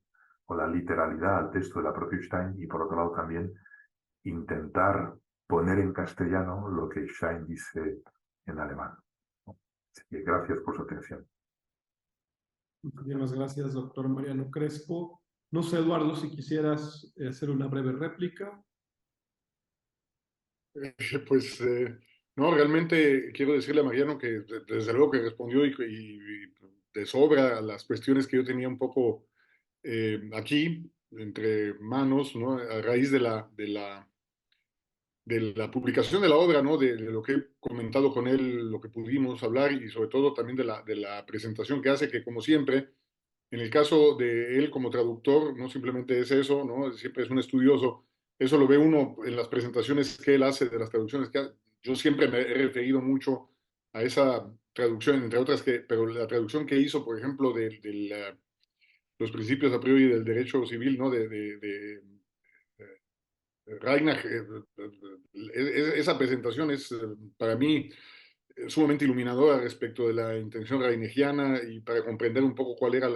o la literalidad al texto de la propia Stein y, por otro lado, también intentar poner en castellano lo que Stein dice en alemán, ¿no? Así que gracias por su atención. Muchísimas gracias, doctor Mariano Crespo. No sé, Eduardo, si quisieras hacer una breve réplica. Pues no, realmente quiero decirle a Mariano que desde luego que respondió y de sobra a las cuestiones que yo tenía un poco aquí entre manos, ¿no? A raíz de la publicación de la obra, ¿no? De lo que he comentado con él, lo que pudimos hablar y sobre todo también de la presentación que hace, que como siempre, en el caso de él como traductor, no simplemente es eso, ¿no? Siempre es un estudioso. Eso lo ve uno en las presentaciones que él hace de las traducciones que hace. Yo siempre me he referido mucho a esa traducción, entre otras pero la traducción que hizo, por ejemplo, de los principios a priori del derecho civil, ¿no? De Reinach, esa presentación es para mí sumamente iluminadora respecto de la intención reinegiana y para comprender un poco cuál era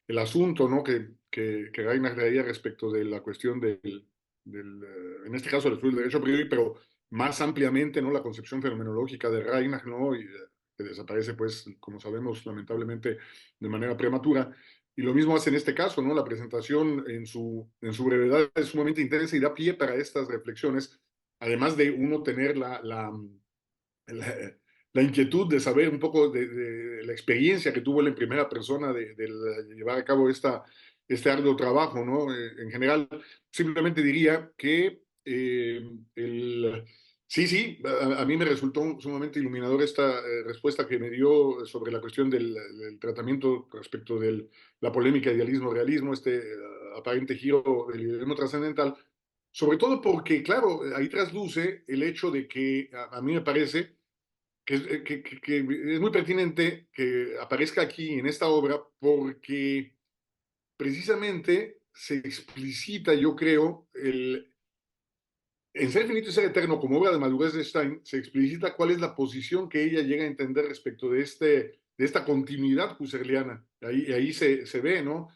el asunto, ¿no? que Reinach traía respecto de la cuestión en este caso, del derecho a priori, pero más ampliamente, ¿no? La concepción fenomenológica de Reinach, ¿no? Que desaparece, pues, como sabemos, lamentablemente, de manera prematura. Y lo mismo hace en este caso, ¿no? La presentación en su brevedad es sumamente intensa y da pie para estas reflexiones, además de uno tener la, la inquietud de saber un poco de la experiencia que tuvo él en primera persona de llevar a cabo este arduo trabajo, ¿no? En general, simplemente diría que sí, a mí me resultó sumamente iluminador esta respuesta que me dio sobre la cuestión del tratamiento respecto de la polémica idealismo-realismo, aparente giro del idealismo trascendental, sobre todo porque, claro, ahí trasluce el hecho de que a mí me parece que es muy pertinente que aparezca aquí en esta obra porque precisamente se explicita, yo creo, en Ser finito y ser eterno, como obra de madurez de Stein, se explicita cuál es la posición que ella llega a entender respecto de esta continuidad husserliana. Ahí se ve, ¿no?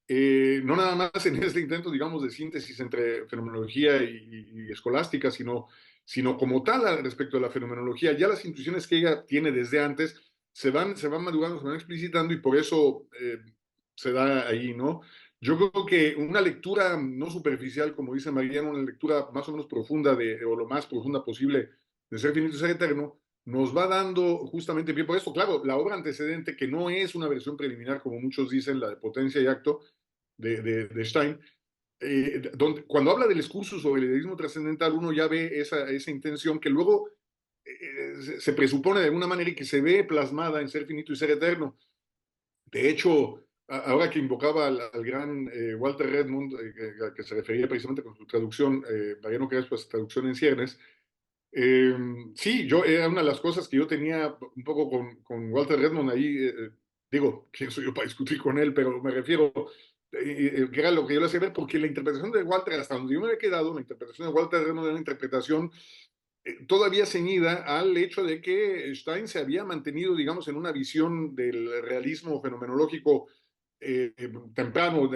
No nada más en este intento, digamos, de síntesis entre fenomenología y escolástica, sino como tal respecto de la fenomenología. Ya las intuiciones que ella tiene desde antes se van madurando, se van explicitando y por eso se da ahí, ¿no? Yo creo que una lectura no superficial, como dice Mariano, una lectura más o menos profunda o lo más profunda posible de Ser finito y ser eterno, nos va dando justamente bien por esto. Claro, la obra antecedente, que no es una versión preliminar, como muchos dicen, la de Potencia y Acto de Stein, cuando habla del excursus sobre el idealismo trascendental, uno ya ve esa intención que luego se presupone de alguna manera y que se ve plasmada en Ser finito y ser eterno. De hecho, ahora que invocaba al gran Walter Redmond, que se refería precisamente con su traducción, Mariano Crespo, pues traducción en ciernes, sí, era una de las cosas que yo tenía un poco con Walter Redmond ahí, digo, quién soy yo para discutir con él, pero me refiero, que era lo que yo le hacía ver, porque la interpretación de Walter, hasta donde yo me había quedado, la interpretación de Walter Redmond era una interpretación todavía ceñida al hecho de que Stein se había mantenido, digamos, en una visión del realismo fenomenológico temprano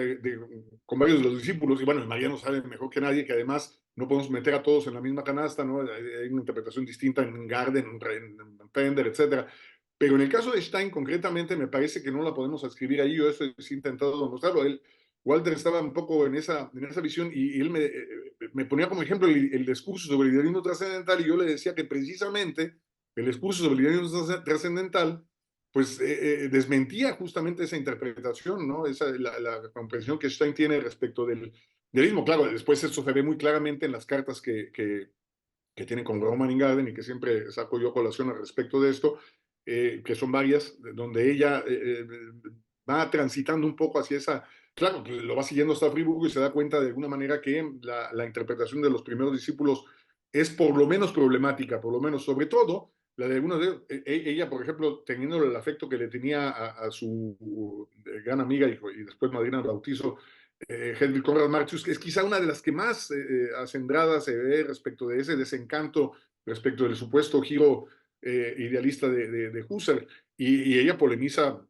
con varios de los discípulos, y bueno, Mariano sabe mejor que nadie que además no podemos meter a todos en la misma canasta, ¿no? Hay una interpretación distinta en Garden, en Pender, etcétera. Pero en el caso de Stein, concretamente, me parece que no la podemos escribir ahí, yo eso he intentado demostrarlo. Walter estaba un poco en esa visión y él me ponía como ejemplo el discurso sobre el idealismo trascendental y yo le decía que precisamente el discurso sobre el idealismo trascendental pues desmentía justamente esa interpretación, ¿no? La comprensión que Stein tiene respecto del idealismo. Claro, después esto se ve muy claramente en las cartas que tiene con Roman Ingarden y que siempre saco yo colación al respecto de esto, que son varias, donde ella va transitando un poco hacia esa, claro, pues lo va siguiendo hasta Friburgo y se da cuenta de alguna manera que la interpretación de los primeros discípulos es por lo menos problemática, por lo menos, sobre todo, la de algunos de ellos, ella, por ejemplo, teniendo el afecto que le tenía a su gran amiga y después madrina del bautizo, Hedwig Conrad Martius, que es quizá una de las que más acendradas se ve respecto de ese desencanto, respecto del supuesto giro idealista de Husserl, y ella polemiza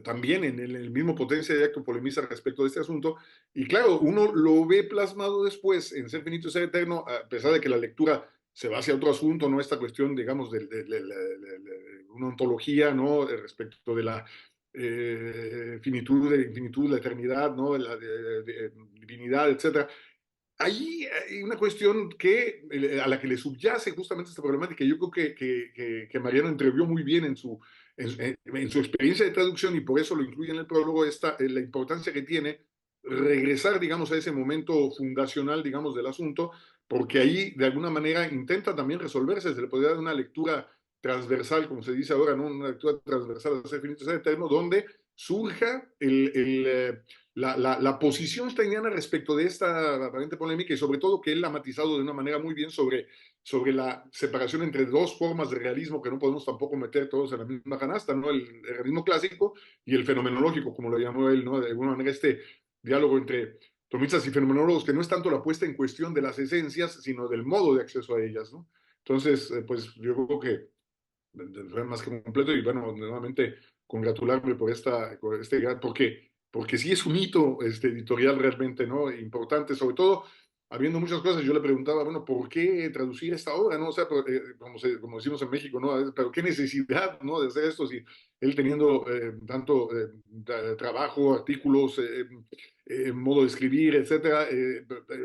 también en el mismo Potencia de Acto, polemiza respecto de este asunto, y claro, uno lo ve plasmado después en Ser Finito y Ser Eterno, a pesar de que la lectura se va hacia otro asunto, ¿no? Esta cuestión, digamos, de una ontología, ¿no? Respecto de la infinitud, la eternidad, ¿no? De divinidad, etcétera. Ahí hay una cuestión a la que le subyace justamente esta problemática. Yo creo que Mariano entrevió muy bien en su experiencia de traducción, y por eso lo incluye en el prólogo, la importancia que tiene regresar, digamos, a ese momento fundacional, digamos, del asunto, porque ahí de alguna manera intenta también resolverse. Se le podría dar una lectura transversal, como se dice ahora, ¿no? Una lectura transversal de Ser Finito y Ser Eterno, donde surja la posición steiniana respecto de esta aparente polémica, y sobre todo que él ha matizado de una manera muy bien sobre la separación entre dos formas de realismo que no podemos tampoco meter todos en la misma canasta, ¿no? El realismo clásico y el fenomenológico, como lo llamó él, ¿no? De alguna manera este diálogo entre tomistas y fenomenólogos, que no es tanto la puesta en cuestión de las esencias, sino del modo de acceso a ellas, ¿no? Entonces, pues yo creo que fue más que completo, y bueno, nuevamente congratularme por este gran, porque sí es un hito editorial realmente, ¿no? Importante, sobre todo habiendo muchas cosas. Yo le preguntaba, bueno, ¿por qué traducir esta obra, no? O sea, como decimos en México, ¿no? Pero qué necesidad, ¿no? De hacer esto, si él teniendo tanto trabajo, artículos, modo de escribir, etcétera,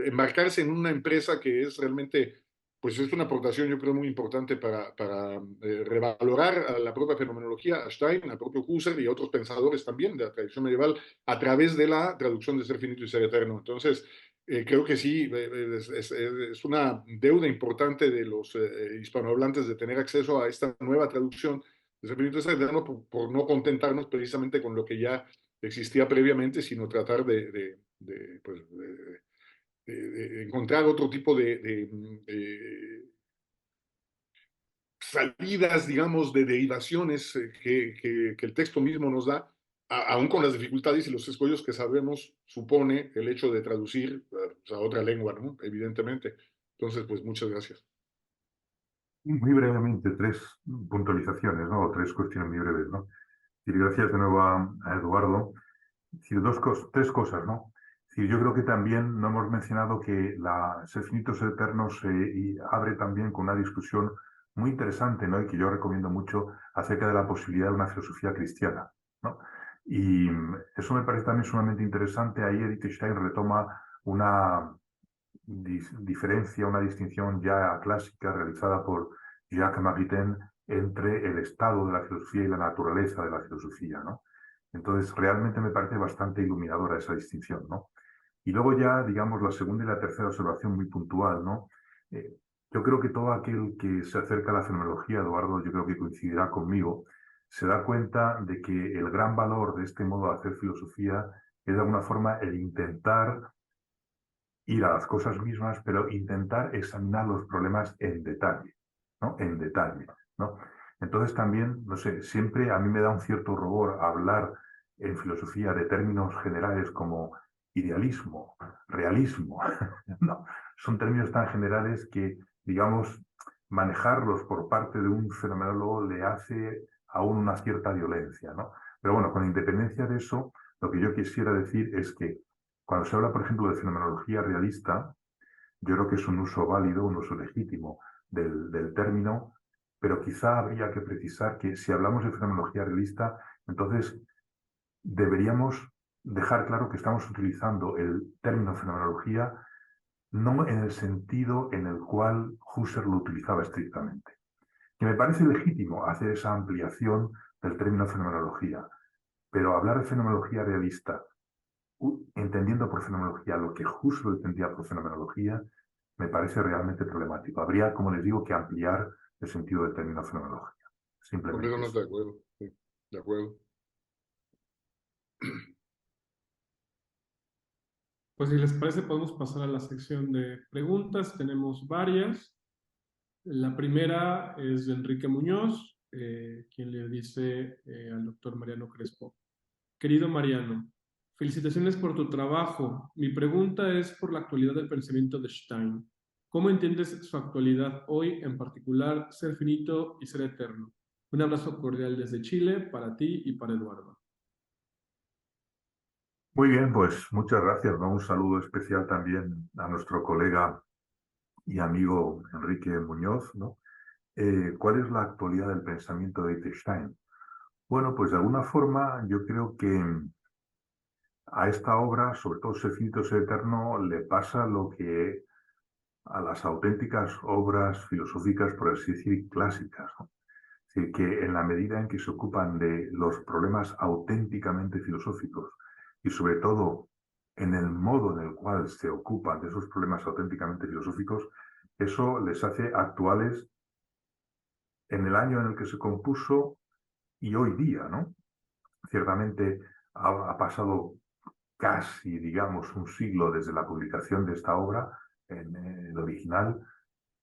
embarcarse en una empresa que es realmente, pues es una aportación, yo creo, muy importante para revalorar a la propia fenomenología, a Stein, al propio Husserl y a otros pensadores también de la tradición medieval, a través de la traducción de Ser Finito y Ser Eterno. Entonces, creo que sí, es una deuda importante de los hispanohablantes de tener acceso a esta nueva traducción de Ser Finito y Ser Eterno, por no contentarnos precisamente con lo que ya existía previamente, sino tratar pues, encontrar otro tipo de salidas, digamos, de derivaciones que el texto mismo nos da, aún con las dificultades y los escollos que sabemos supone el hecho de traducir a otra lengua, ¿no? Evidentemente. Entonces, pues muchas gracias. Muy brevemente, tres puntualizaciones, ¿no? O tres cuestiones muy breves, ¿no? Y gracias de nuevo a Eduardo. Es decir, tres cosas, ¿no? Es decir, yo creo que también no hemos mencionado que Ser Finitos Eternos y abre también con una discusión muy interesante, ¿no? Y que yo recomiendo mucho acerca de la posibilidad de una filosofía cristiana, ¿no? Y eso me parece también sumamente interesante. Ahí Edith Stein retoma una diferencia, una distinción ya clásica realizada por Jacques Maritain entre el estado de la filosofía y la naturaleza de la filosofía, ¿no? Entonces, realmente me parece bastante iluminadora esa distinción, ¿no? Y luego ya, digamos, la segunda y la tercera observación muy puntual, ¿no? Yo creo que todo aquel que se acerca a la fenomenología, Eduardo, yo creo que coincidirá conmigo, se da cuenta de que el gran valor de este modo de hacer filosofía es de alguna forma el intentar ir a las cosas mismas, pero intentar examinar los problemas en detalle, ¿no? En detalle, ¿no? Entonces también, no sé, siempre a mí me da un cierto rubor hablar en filosofía de términos generales como idealismo, realismo, ¿no? Son términos tan generales que, digamos, manejarlos por parte de un fenomenólogo le hace aún una cierta violencia, ¿no? Pero bueno, con independencia de eso, lo que yo quisiera decir es que cuando se habla, por ejemplo, de fenomenología realista, yo creo que es un uso válido, un uso legítimo del término, pero quizá habría que precisar que si hablamos de fenomenología realista, entonces deberíamos dejar claro que estamos utilizando el término fenomenología no en el sentido en el cual Husserl lo utilizaba estrictamente. Que me parece legítimo hacer esa ampliación del término fenomenología. Pero hablar de fenomenología realista, entendiendo por fenomenología lo que Husserl entendía por fenomenología, me parece realmente problemático. Habría, como les digo, que ampliar el sentido del término fenomenología. Simplemente Completamente eso. de acuerdo. Sí, de acuerdo. Pues si les parece, podemos pasar a la sección de preguntas. Tenemos varias. La primera es de Enrique Muñoz, quien le dice al doctor Mariano Crespo: querido Mariano, felicitaciones por tu trabajo. Mi pregunta es por la actualidad del pensamiento de Stein. ¿Cómo entiendes su actualidad hoy, en particular, ser finito y ser eterno? Un abrazo cordial desde Chile para ti y para Eduardo. Muy bien, pues muchas gracias, ¿no? Un saludo especial también a nuestro colega y amigo Enrique Muñoz, ¿no? ¿Cuál es la actualidad del pensamiento de Stein? Bueno, pues de alguna forma yo creo que a esta obra, sobre todo Ser finito, ser eterno, le pasa lo que a las auténticas obras filosóficas, por así decir, clásicas, ¿no? Es decir, que en la medida en que se ocupan de los problemas auténticamente filosóficos y sobre todo en el modo en el cual se ocupan de esos problemas auténticamente filosóficos, eso les hace actuales en el año en el que se compuso y hoy día, ¿no? Ciertamente ha pasado casi, digamos, un siglo desde la publicación de esta obra en el original,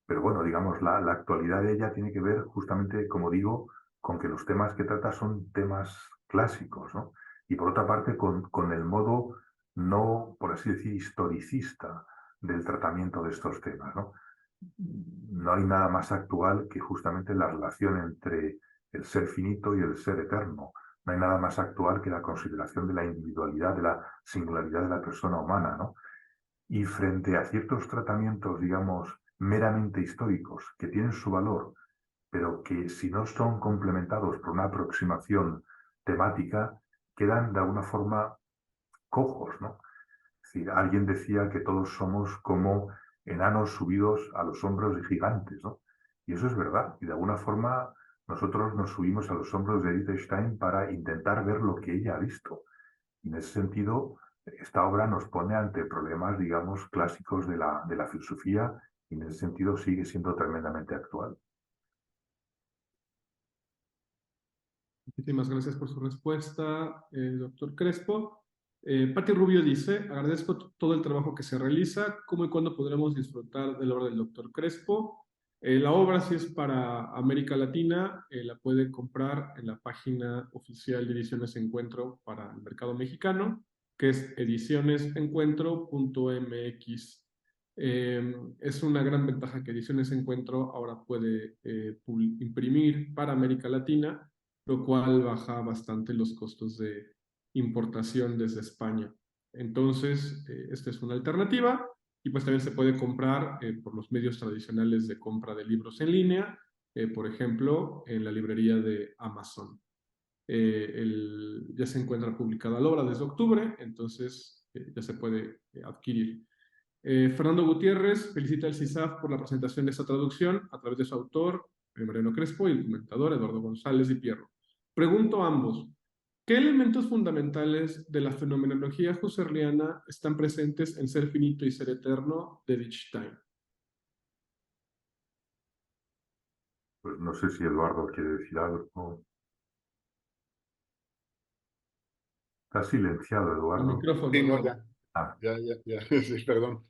pero bueno, digamos, la actualidad de ella tiene que ver justamente, como digo, con que los temas que trata son temas clásicos, ¿no? Y por otra parte, con el modo no, por así decir, historicista del tratamiento de estos temas, ¿no? No hay nada más actual que justamente la relación entre el ser finito y el ser eterno. No hay nada más actual que la consideración de la individualidad, de la singularidad de la persona humana, ¿no? Y frente a ciertos tratamientos, digamos, meramente históricos, que tienen su valor, pero que si no son complementados por una aproximación temática, quedan de alguna forma cojos, ¿no? Es decir, alguien decía que todos somos como enanos subidos a los hombros de gigantes, ¿no? Y eso es verdad. Y de alguna forma nosotros nos subimos a los hombros de Edith Stein para intentar ver lo que ella ha visto. Y en ese sentido, esta obra nos pone ante problemas, digamos, clásicos de la filosofía y en ese sentido sigue siendo tremendamente actual. Muchísimas gracias por su respuesta, doctor Crespo. Patti Rubio dice: agradezco todo el trabajo que se realiza. ¿Cómo y cuándo podremos disfrutar de la obra del doctor Crespo? La obra, si es para América Latina, la puede comprar en la página oficial de Ediciones Encuentro para el mercado mexicano, que es edicionesencuentro.mx. Es una gran ventaja que Ediciones Encuentro ahora puede imprimir para América Latina, lo cual baja bastante los costos de importación desde España. Entonces, esta es una alternativa y pues también se puede comprar por los medios tradicionales de compra de libros en línea, por ejemplo, en la librería de Amazon. Ya se encuentra publicada la obra desde octubre, entonces ya se puede adquirir. Fernando Gutiérrez felicita al CISAF por la presentación de esta traducción a través de su autor, Mariano Crespo, y el comentador Eduardo González y Pierro. Pregunto a ambos: ¿qué elementos fundamentales de la fenomenología husserliana están presentes en Ser finito y ser eterno de Wittgenstein? Pues no sé si Eduardo quiere decir algo. Está silenciado, El Eduardo. micrófono, Sí, no, Eduardo. Ah, ya, sí, perdón.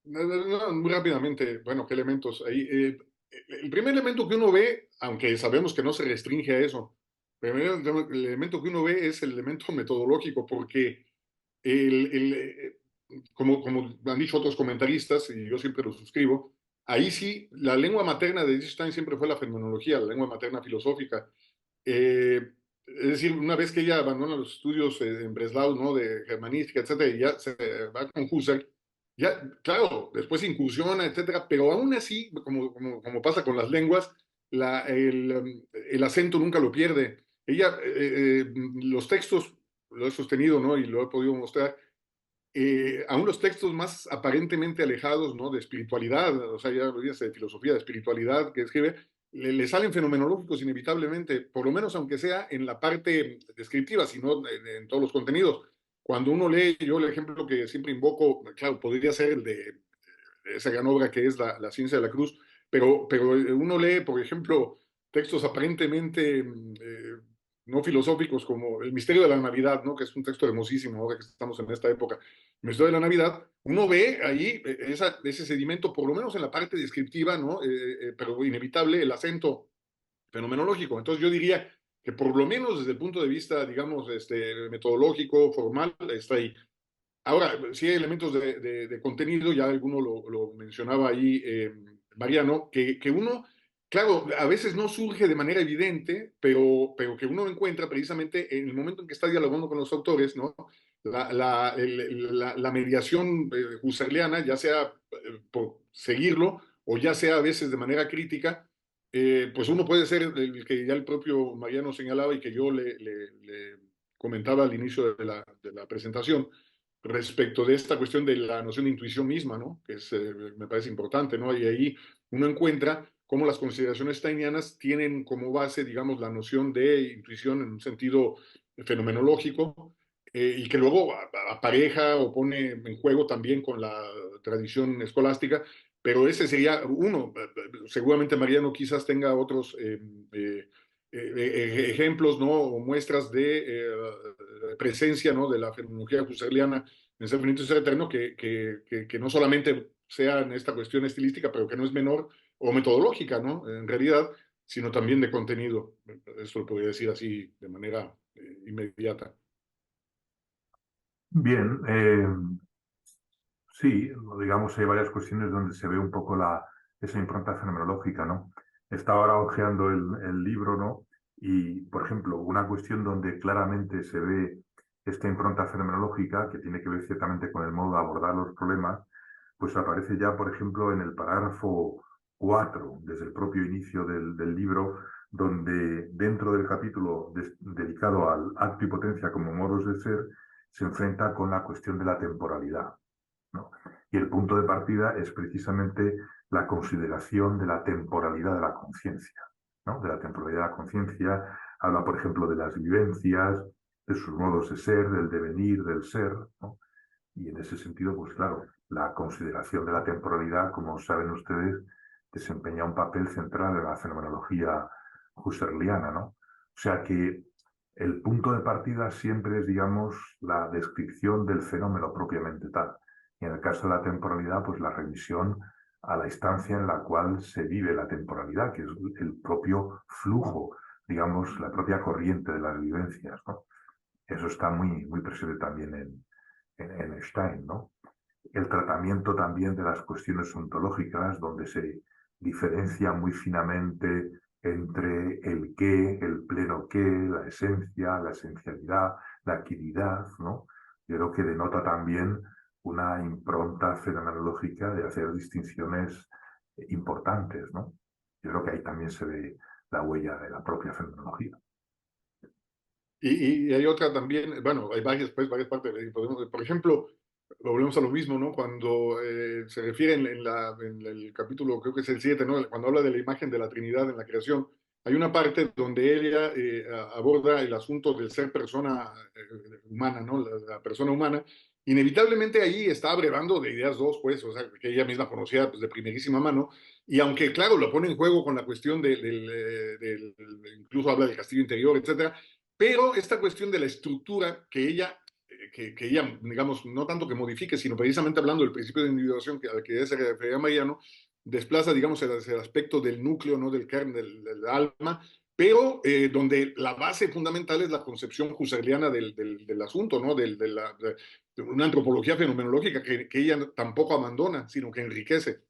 Muy rápidamente, bueno, ¿qué elementos? Ahí, el primer elemento que uno ve, aunque sabemos que no se restringe a eso, el elemento que uno ve es el elemento metodológico, porque como han dicho otros comentaristas, y yo siempre lo suscribo, ahí sí, la lengua materna de Wittgenstein siempre fue la fenomenología, la lengua materna filosófica. Es decir, una vez que ella abandona los estudios en Breslau, ¿no? De germanística, etcétera, y ya se va con Husserl, ya, claro, después incursiona, etcétera, pero aún así, como pasa con las lenguas, el acento nunca lo pierde. Ella, los textos, lo he sostenido, ¿no? Y lo he podido mostrar, aún los textos más aparentemente alejados, ¿no? De espiritualidad, o sea, ya lo dice, de filosofía, de espiritualidad que escribe, le salen fenomenológicos inevitablemente, por lo menos aunque sea en la parte descriptiva, sino en todos los contenidos. Cuando uno lee, yo el ejemplo que siempre invoco, claro, podría ser el de esa gran obra que es la ciencia de la cruz, pero uno lee, por ejemplo, textos aparentemente no filosóficos como El misterio de la Navidad, ¿no? Que es un texto hermosísimo ahora que estamos en esta época. El misterio de la Navidad, uno ve ahí ese sedimento, por lo menos en la parte descriptiva, ¿no? Pero inevitable, el acento fenomenológico. Entonces yo diría que por lo menos desde el punto de vista, digamos, metodológico, formal, está ahí. Ahora, sí hay elementos de contenido, ya alguno lo mencionaba ahí, Mariano, que uno, claro, a veces no surge de manera evidente, pero que uno encuentra precisamente en el momento en que está dialogando con los autores, ¿no? La mediación husserliana, ya sea por seguirlo o ya sea a veces de manera crítica, pues uno puede ser el que ya el propio Mariano señalaba y que yo le comentaba al inicio de la presentación respecto de esta cuestión de la noción de intuición misma, ¿no? Que es, me parece importante, ¿no? Y ahí uno encuentra cómo las consideraciones steinianas tienen como base, digamos, la noción de intuición en un sentido fenomenológico, y que luego apareja o pone en juego también con la tradición escolástica, pero ese sería uno. Seguramente Mariano quizás tenga otros ejemplos, ¿no? O muestras de presencia, ¿no? De la fenomenología husserliana en Ser finito y Ser eterno, que no solamente sea en esta cuestión estilística, pero que no es menor, o metodológica, ¿no? En realidad, sino también de contenido. Eso lo podría decir así de manera inmediata. Bien, sí, digamos, hay varias cuestiones donde se ve un poco esa impronta fenomenológica, ¿no? Estaba ahora hojeando el libro, ¿no? Y, por ejemplo, una cuestión donde claramente se ve esta impronta fenomenológica, que tiene que ver ciertamente con el modo de abordar los problemas, pues aparece ya, por ejemplo, en el parágrafo 4, desde el propio inicio del libro, donde dentro del capítulo dedicado al acto y potencia como modos de ser, se enfrenta con la cuestión de la temporalidad, ¿no? Y el punto de partida es precisamente la consideración de la temporalidad de la conciencia, ¿no? De la temporalidad de la conciencia. Habla, por ejemplo, de las vivencias, de sus modos de ser, del devenir, del ser, ¿no? Y en ese sentido, pues claro, la consideración de la temporalidad, como saben ustedes, desempeña un papel central en la fenomenología husserliana, ¿no? O sea que el punto de partida siempre es, digamos, la descripción del fenómeno propiamente tal. Y en el caso de la temporalidad, pues la remisión a la instancia en la cual se vive la temporalidad, que es el propio flujo, digamos, la propia corriente de las vivencias, ¿no? Eso está muy, muy presente también en Stein, ¿no? El tratamiento también de las cuestiones ontológicas, donde se diferencia muy finamente entre el qué, el pleno qué, la esencia, la esencialidad, la actividad, ¿no? Yo creo que denota también una impronta fenomenológica de hacer distinciones importantes, ¿no? Yo creo que ahí también se ve la huella de la propia fenomenología. Y hay otra también, bueno, hay varias, pues, varias partes. Por ejemplo, volvemos a lo mismo, ¿no? Cuando se refiere en el capítulo, creo que es el 7, ¿no? Cuando habla de la imagen de la Trinidad en la creación, hay una parte donde ella aborda el asunto del ser persona humana, ¿no? La persona humana. Inevitablemente ahí está abrevando de ideas dos, pues, o sea, que ella misma conocía, pues, de primerísima mano. Y aunque, claro, lo pone en juego con la cuestión incluso habla del castillo interior, etcétera, pero esta cuestión de la estructura que ella, digamos, no tanto que modifique, sino precisamente hablando del principio de individuación al que se refería Mariano, desplaza, digamos, el aspecto del núcleo, ¿no? Del kern, del alma, pero donde la base fundamental es la concepción husserliana del asunto, ¿no? De una antropología fenomenológica que ella tampoco abandona, sino que enriquece.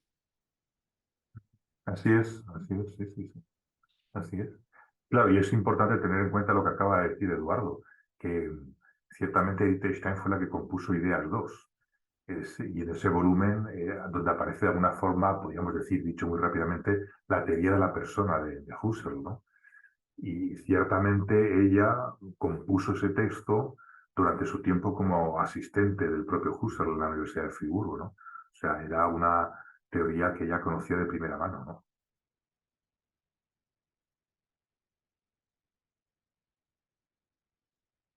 Así es, sí, sí, sí. Así es. Claro, y es importante tener en cuenta lo que acaba de decir Eduardo, que ciertamente Edith Stein fue la que compuso Ideas 2. Y en ese volumen, donde aparece de alguna forma, podríamos decir, dicho muy rápidamente, la teoría de la persona de Husserl, ¿no? Y ciertamente ella compuso ese texto durante su tiempo como asistente del propio Husserl en la Universidad de Friburgo, ¿no? O sea, era una teoría que ella conocía de primera mano, ¿no?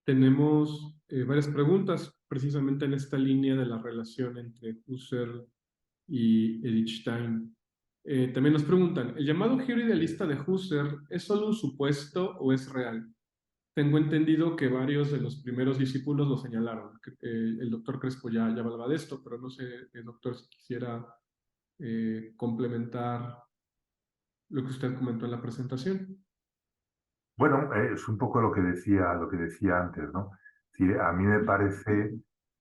tenemos varias preguntas precisamente en esta línea de la relación entre Husserl y Edith Stein. También nos preguntan, ¿el llamado giro idealista de Husserl es solo un supuesto o es real? Tengo entendido que varios de los primeros discípulos lo señalaron. El doctor Crespo ya hablaba de esto, pero no sé, doctor, si quisiera complementar lo que usted comentó en la presentación. Bueno, es un poco lo que decía antes, ¿no? Sí, a mí me parece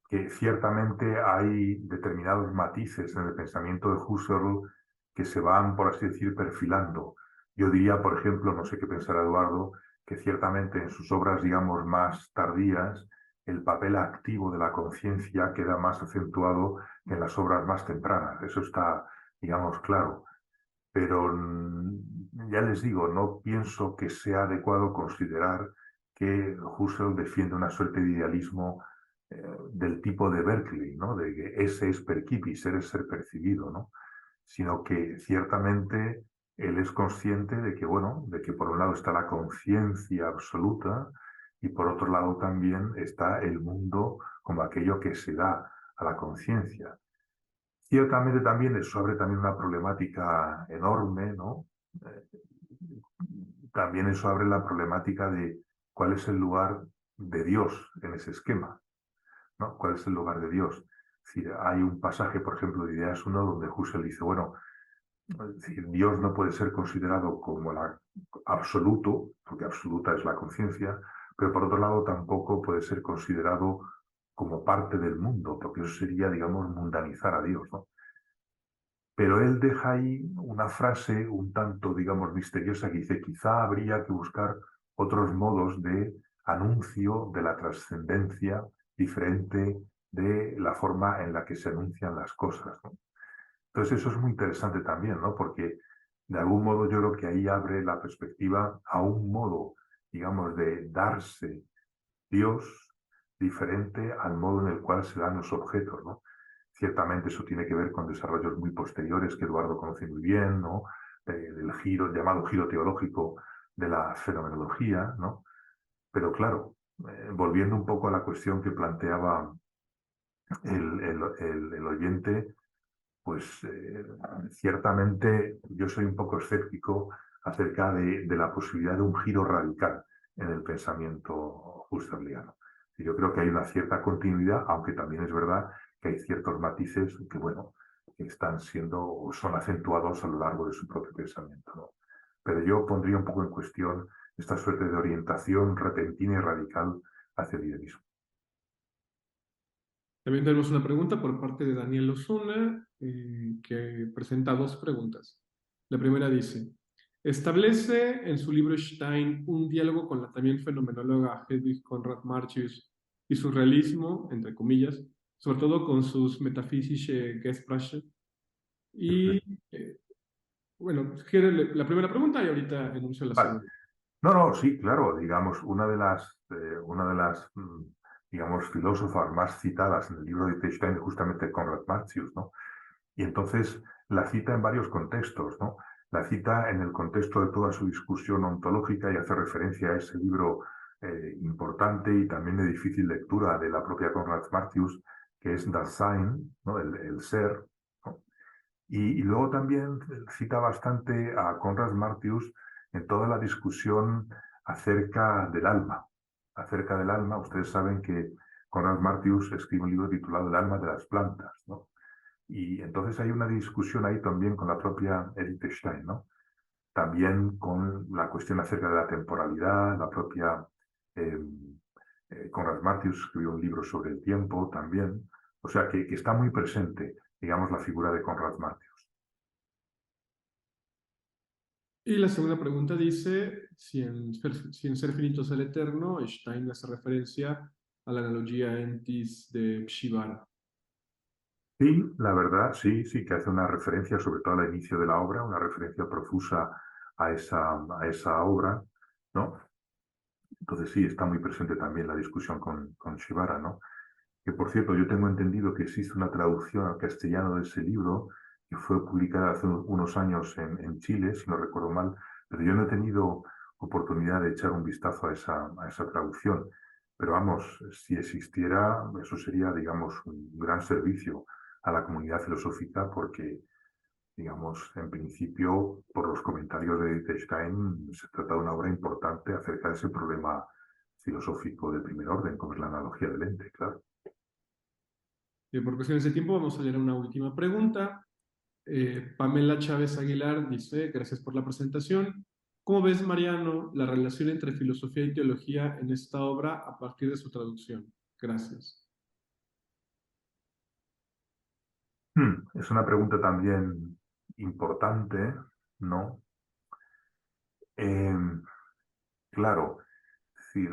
que ciertamente hay determinados matices en el pensamiento de Husserl que se van, por así decir, perfilando. Yo diría, por ejemplo, no sé qué pensará Eduardo, que ciertamente en sus obras, digamos, más tardías, el papel activo de la conciencia queda más acentuado que en las obras más tempranas. Eso está, digamos, claro. Pero ya les digo, no pienso que sea adecuado considerar que Husserl defiende una suerte de idealismo del tipo de Berkeley, ¿no? De que ese es percipi, ser es ser percibido, ¿no? Sino que ciertamente él es consciente de que, bueno, de que por un lado está la conciencia absoluta y por otro lado también está el mundo como aquello que se da a la conciencia. Ciertamente también eso abre también una problemática enorme, ¿no? Eh, También eso abre la problemática de cuál es el lugar de Dios en ese esquema, ¿no? ¿Cuál es el lugar de Dios? Si hay un pasaje, por ejemplo, de Ideas 1, donde Husserl dice, bueno, es decir, Dios no puede ser considerado como absoluto, porque absoluta es la conciencia, pero por otro lado tampoco puede ser considerado como parte del mundo, porque eso sería, digamos, mundanizar a Dios, ¿no? Pero él deja ahí una frase un tanto, digamos, misteriosa que dice, quizá habría que buscar otros modos de anuncio de la trascendencia diferente de la forma en la que se anuncian las cosas, ¿no? Entonces eso es muy interesante también, ¿no? Porque de algún modo yo creo que ahí abre la perspectiva a un modo, digamos, de darse Dios diferente al modo en el cual se dan los objetos, ¿no? Ciertamente eso tiene que ver con desarrollos muy posteriores que Eduardo conoce muy bien, ¿no? Del giro, llamado giro teológico de la fenomenología, ¿no? Pero claro, volviendo un poco a la cuestión que planteaba el oyente, pues ciertamente yo soy un poco escéptico acerca de la posibilidad de un giro radical en el pensamiento husserliano. Yo creo que hay una cierta continuidad, aunque también es verdad que hay ciertos matices que, bueno, que están siendo o son acentuados a lo largo de su propio pensamiento, ¿no? Pero yo pondría un poco en cuestión esta suerte de orientación repentina y radical hacia el idealismo. También tenemos una pregunta por parte de Daniel Osuna, que presenta dos preguntas. La primera dice, establece en su libro Stein un diálogo con la también fenomenóloga Hedwig Conrad Martius y su realismo, entre comillas, sobre todo con sus Metaphysische Gespräche. Y bueno, quiere la primera pregunta y ahorita enuncio la Vale. segunda. No, sí, claro, digamos, una de las digamos, filósofas más citadas en el libro de Wittgenstein es justamente Konrad Martius, ¿no? Y entonces la cita en varios contextos, ¿no? La cita en el contexto de toda su discusión ontológica y hace referencia a ese libro importante y también de difícil lectura de la propia Konrad Martius, que es Das Sein, ¿no? El ser, ¿no? Y luego también cita bastante a Konrad Martius en toda la discusión acerca del alma. Acerca del alma, ustedes saben que Konrad Martius escribe un libro titulado El alma de las plantas, ¿no? Y entonces hay una discusión ahí también con la propia Edith Stein, ¿no? También con la cuestión acerca de la temporalidad, la propia eh, Konrad Martius escribió un libro sobre el tiempo también. O sea que está muy presente, digamos, la figura de Konrad Martius. Y la segunda pregunta dice, si en Ser finito es el eterno, Stein hace referencia a la analogía entis de Pshivara. Sí, la verdad, sí, que hace una referencia, sobre todo al inicio de la obra, una referencia profusa a esa obra, ¿no? Entonces sí, está muy presente también la discusión con Shibara, ¿no? Que por cierto, yo tengo entendido que existe una traducción al castellano de ese libro que fue publicada hace unos años en Chile, si no recuerdo mal, pero yo no he tenido oportunidad de echar un vistazo a esa traducción. pero vamos, si existiera, eso sería, digamos, un gran servicio a la comunidad filosófica porque, digamos, en principio, por los comentarios de Wittgenstein, se trata de una obra importante acerca de ese problema filosófico de primer orden, como es la analogía del ente, claro. Por cuestiones de tiempo vamos a leer una última pregunta. Pamela Chávez Aguilar dice, gracias por la presentación. ¿Cómo ves, Mariano, la relación entre filosofía y teología en esta obra a partir de su traducción? Gracias. Es una pregunta también importante, ¿no? Claro, si,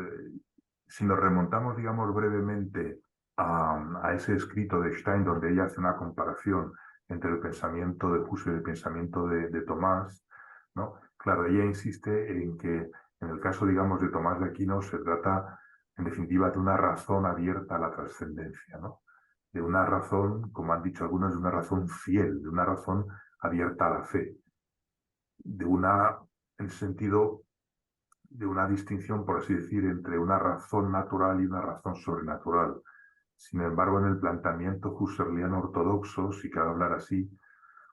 si nos remontamos, digamos, brevemente a ese escrito de Stein, donde ella hace una comparación entre el pensamiento de Husserl y el pensamiento de Tomás, ¿no? Claro, ella insiste en que en el caso, digamos, de Tomás de Aquino se trata, en definitiva, de una razón abierta a la trascendencia, ¿no? De una razón, como han dicho algunos, de una razón fiel, de una razón abierta a la fe, de una, en el sentido de una distinción, por así decir, entre una razón natural y una razón sobrenatural. Sin embargo, en el planteamiento husserliano ortodoxo, si cabe hablar así,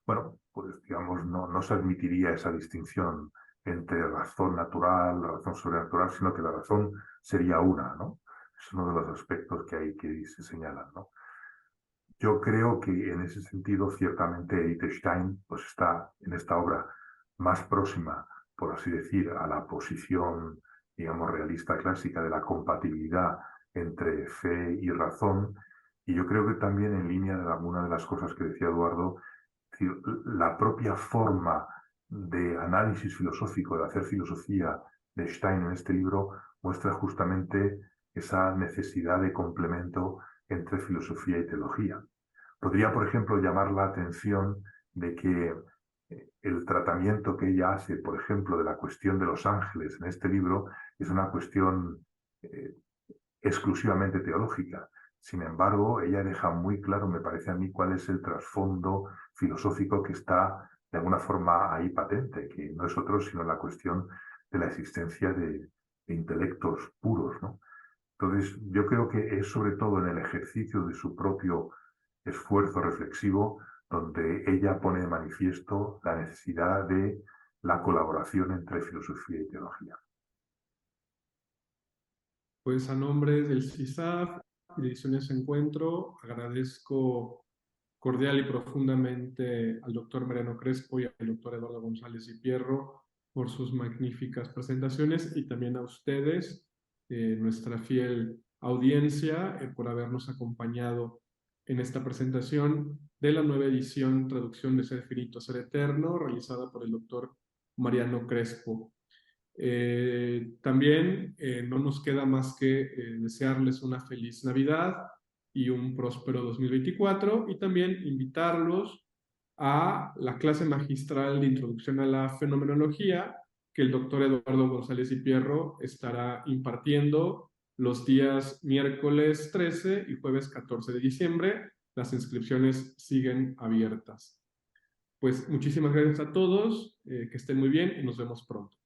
bueno, pues digamos, no se admitiría esa distinción entre razón natural, razón sobrenatural, sino que la razón sería una, ¿no? Es uno de los aspectos que hay que se señalan, ¿no? Yo creo que en ese sentido, ciertamente, Edith Stein pues, está en esta obra más próxima, por así decir, a la posición, digamos, realista clásica de la compatibilidad entre fe y razón. Y yo creo que también en línea de alguna de las cosas que decía Eduardo, la propia forma de análisis filosófico, de hacer filosofía de Stein en este libro, muestra justamente esa necesidad de complemento entre filosofía y teología. Podría, por ejemplo, llamar la atención de que el tratamiento que ella hace, por ejemplo, de la cuestión de los ángeles en este libro es una cuestión eh, exclusivamente teológica. Sin embargo, ella deja muy claro, me parece a mí, cuál es el trasfondo filosófico que está de alguna forma ahí patente, que no es otro sino la cuestión de la existencia de intelectos puros, ¿no? Entonces, yo creo que es sobre todo en el ejercicio de su propio esfuerzo reflexivo donde ella pone de manifiesto la necesidad de la colaboración entre filosofía y teología. Pues a nombre del CISAF y de Ediciones Encuentro, agradezco cordial y profundamente al doctor Mariano Crespo y al doctor Eduardo González y Pierro por sus magníficas presentaciones y también a ustedes, nuestra fiel audiencia, por habernos acompañado en esta presentación de la nueva edición Traducción de Ser Finito a Ser Eterno, realizada por el doctor Mariano Crespo. También no nos queda más que desearles una feliz Navidad y un próspero 2024 y también invitarlos a la clase magistral de Introducción a la Fenomenología que el doctor Eduardo González y Pierro estará impartiendo los días miércoles 13 y jueves 14 de diciembre. Las inscripciones siguen abiertas. Pues muchísimas gracias a todos, que estén muy bien y nos vemos pronto.